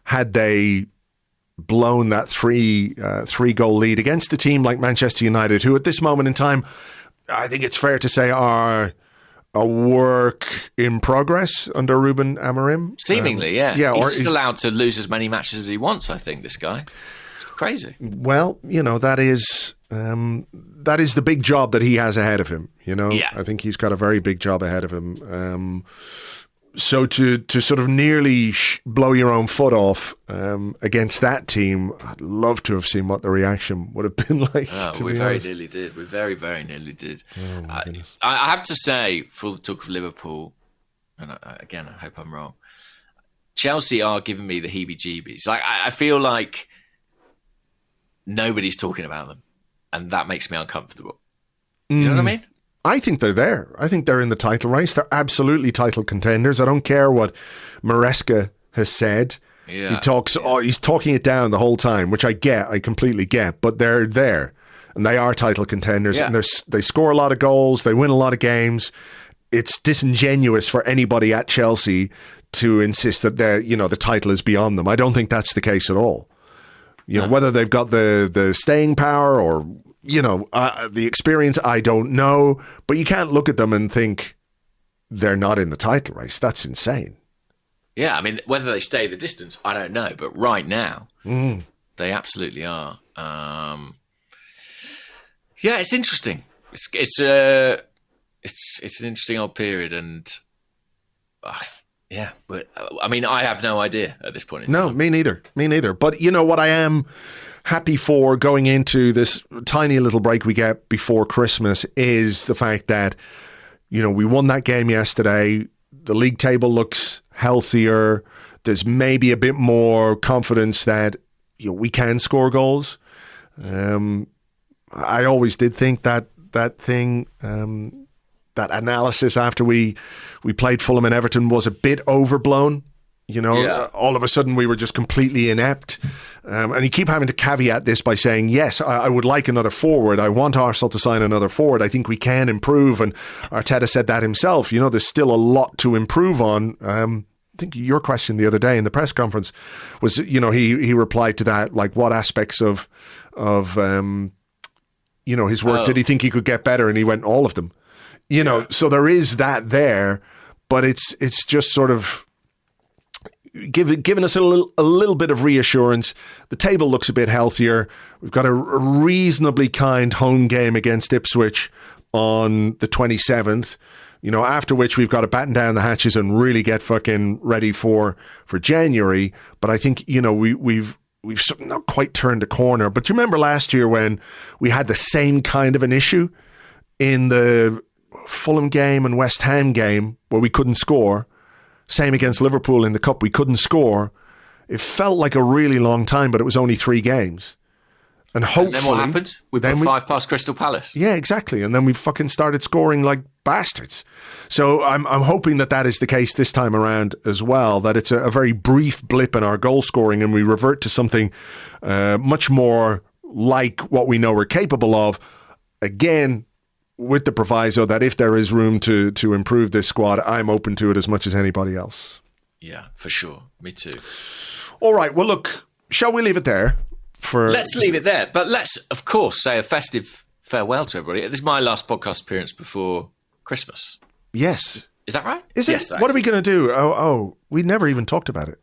had they blown that three goal lead against a team like Manchester United, who at this moment in time, I think it's fair to say are a work in progress under Ruben Amorim. Seemingly, yeah. He's just allowed to lose as many matches as he wants, I think, this guy. It's crazy. Well, you know, that is the big job that he has ahead of him. You know, I think he's got a very big job ahead of him. So to sort of nearly blow your own foot off against that team, I'd love to have seen what the reaction would have been like. We very nearly did. We very, very nearly did. Oh, I have to say, for all the talk of Liverpool, and again, I hope I'm wrong, Chelsea are giving me the heebie-jeebies. Like, I feel like nobody's talking about them, and that makes me uncomfortable. You know what I mean? I think they're there. I think they're in the title race. They're absolutely title contenders. I don't care what Maresca has said. Yeah. He's talking it down the whole time, which I completely get, but they're there and they are title contenders and they score a lot of goals. They win a lot of games. It's disingenuous for anybody at Chelsea to insist that the title is beyond them. I don't think that's the case at all. You know, whether they've got the staying power or, the experience, I don't know. But you can't look at them and think they're not in the title race. That's insane. Yeah, I mean, whether they stay the distance, I don't know. But right now, they absolutely are. It's interesting. It's an interesting old period, and but I mean, I have no idea at this point in time. No, me neither. But you know what I am happy for going into this tiny little break we get before Christmas is the fact that, we won that game yesterday. The league table looks healthier. There's maybe a bit more confidence that we can score goals. I always did think that thing, that analysis after we played Fulham and Everton was a bit overblown. All of a sudden we were just completely inept. And you keep having to caveat this by saying, yes, I would like another forward. I want Arsenal to sign another forward. I think we can improve. And Arteta said that himself. There's still a lot to improve on. I think your question the other day in the press conference was, he replied to that, like what aspects of his work did he think he could get better? And he went, all of them. So there is that there, but it's just sort of giving us a little bit of reassurance. The table looks a bit healthier. We've got a reasonably kind home game against Ipswich on the 27th, after which we've got to batten down the hatches and really get fucking ready for January. But I think, we've not quite turned the corner. But do you remember last year when we had the same kind of an issue in the Fulham game and West Ham game where we couldn't score? Same against Liverpool in the Cup, we couldn't score. It felt like a really long time, but it was only 3 games. And hopefully... And then what happened? We put 5 past Crystal Palace. Yeah, exactly. And then we fucking started scoring like bastards. So I'm hoping that is the case this time around as well, that it's a very brief blip in our goal scoring and we revert to something much more like what we know we're capable of. Again, with the proviso that if there is room to improve this squad, I'm open to it as much as anybody else. Yeah, for sure. Me too. All right. Well, look, shall we leave it there? Let's leave it there. But let's, of course, say a festive farewell to everybody. This is my last podcast appearance before Christmas. Yes. Is that right? Is it? Yes, what are we going to do? Oh, we never even talked about it.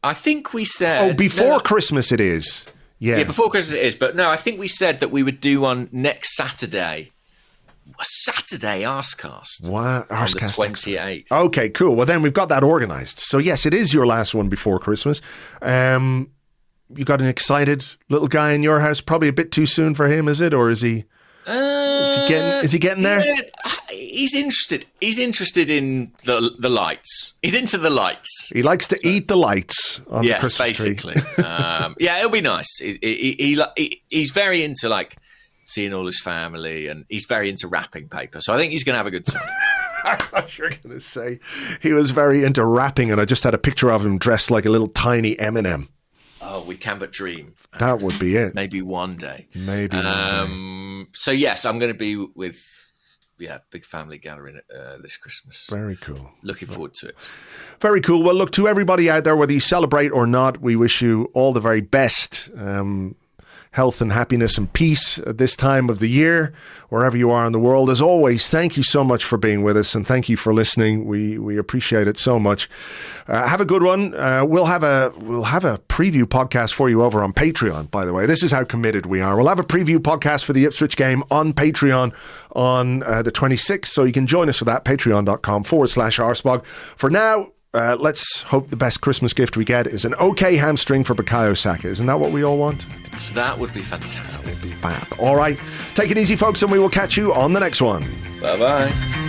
I think we said... before Christmas it is. Yeah, before Christmas it is. But no, I think we said that we would do one next Saturday. a Saturday Arsecast. Wow, on the Arsecast. 28th. Okay, cool. Well, then we've got that organised. So yes, it is your last one before Christmas. You got an excited little guy in your house? Probably a bit too soon for him, is it? Or is he getting there? Yeah, he's interested. He's interested in the lights. He's into the lights. He likes to eat the lights on the Christmas basically. tree. Yeah, it'll be nice. He's very into like seeing all his family, and he's very into wrapping paper. So I think he's going to have a good time. I thought you were going to say he was very into rapping, and I just had a picture of him dressed like a little tiny Eminem. Oh, we can but dream. That would be it. Maybe one day. Maybe one day. So yes, I'm going to be with big family gathering this Christmas. Very cool. Looking forward to it. Very cool. Well, look, to everybody out there, whether you celebrate or not, we wish you all the very best. Health and happiness and peace at this time of the year, wherever you are in the world. As always, thank you so much for being with us, and thank you for listening. We appreciate it so much. Have a good one. We'll have a preview podcast for you over on Patreon, by the way. This is how committed we are. We'll have a preview podcast for the Ipswich game on Patreon on the 26th, so you can join us for that, patreon.com/Arseblog. For now, let's hope the best Christmas gift we get is an okay hamstring for Bukayo Saka. Isn't that what we all want? That would be fantastic. That would be fab. All right. Take it easy, folks, and we will catch you on the next one. Bye-bye.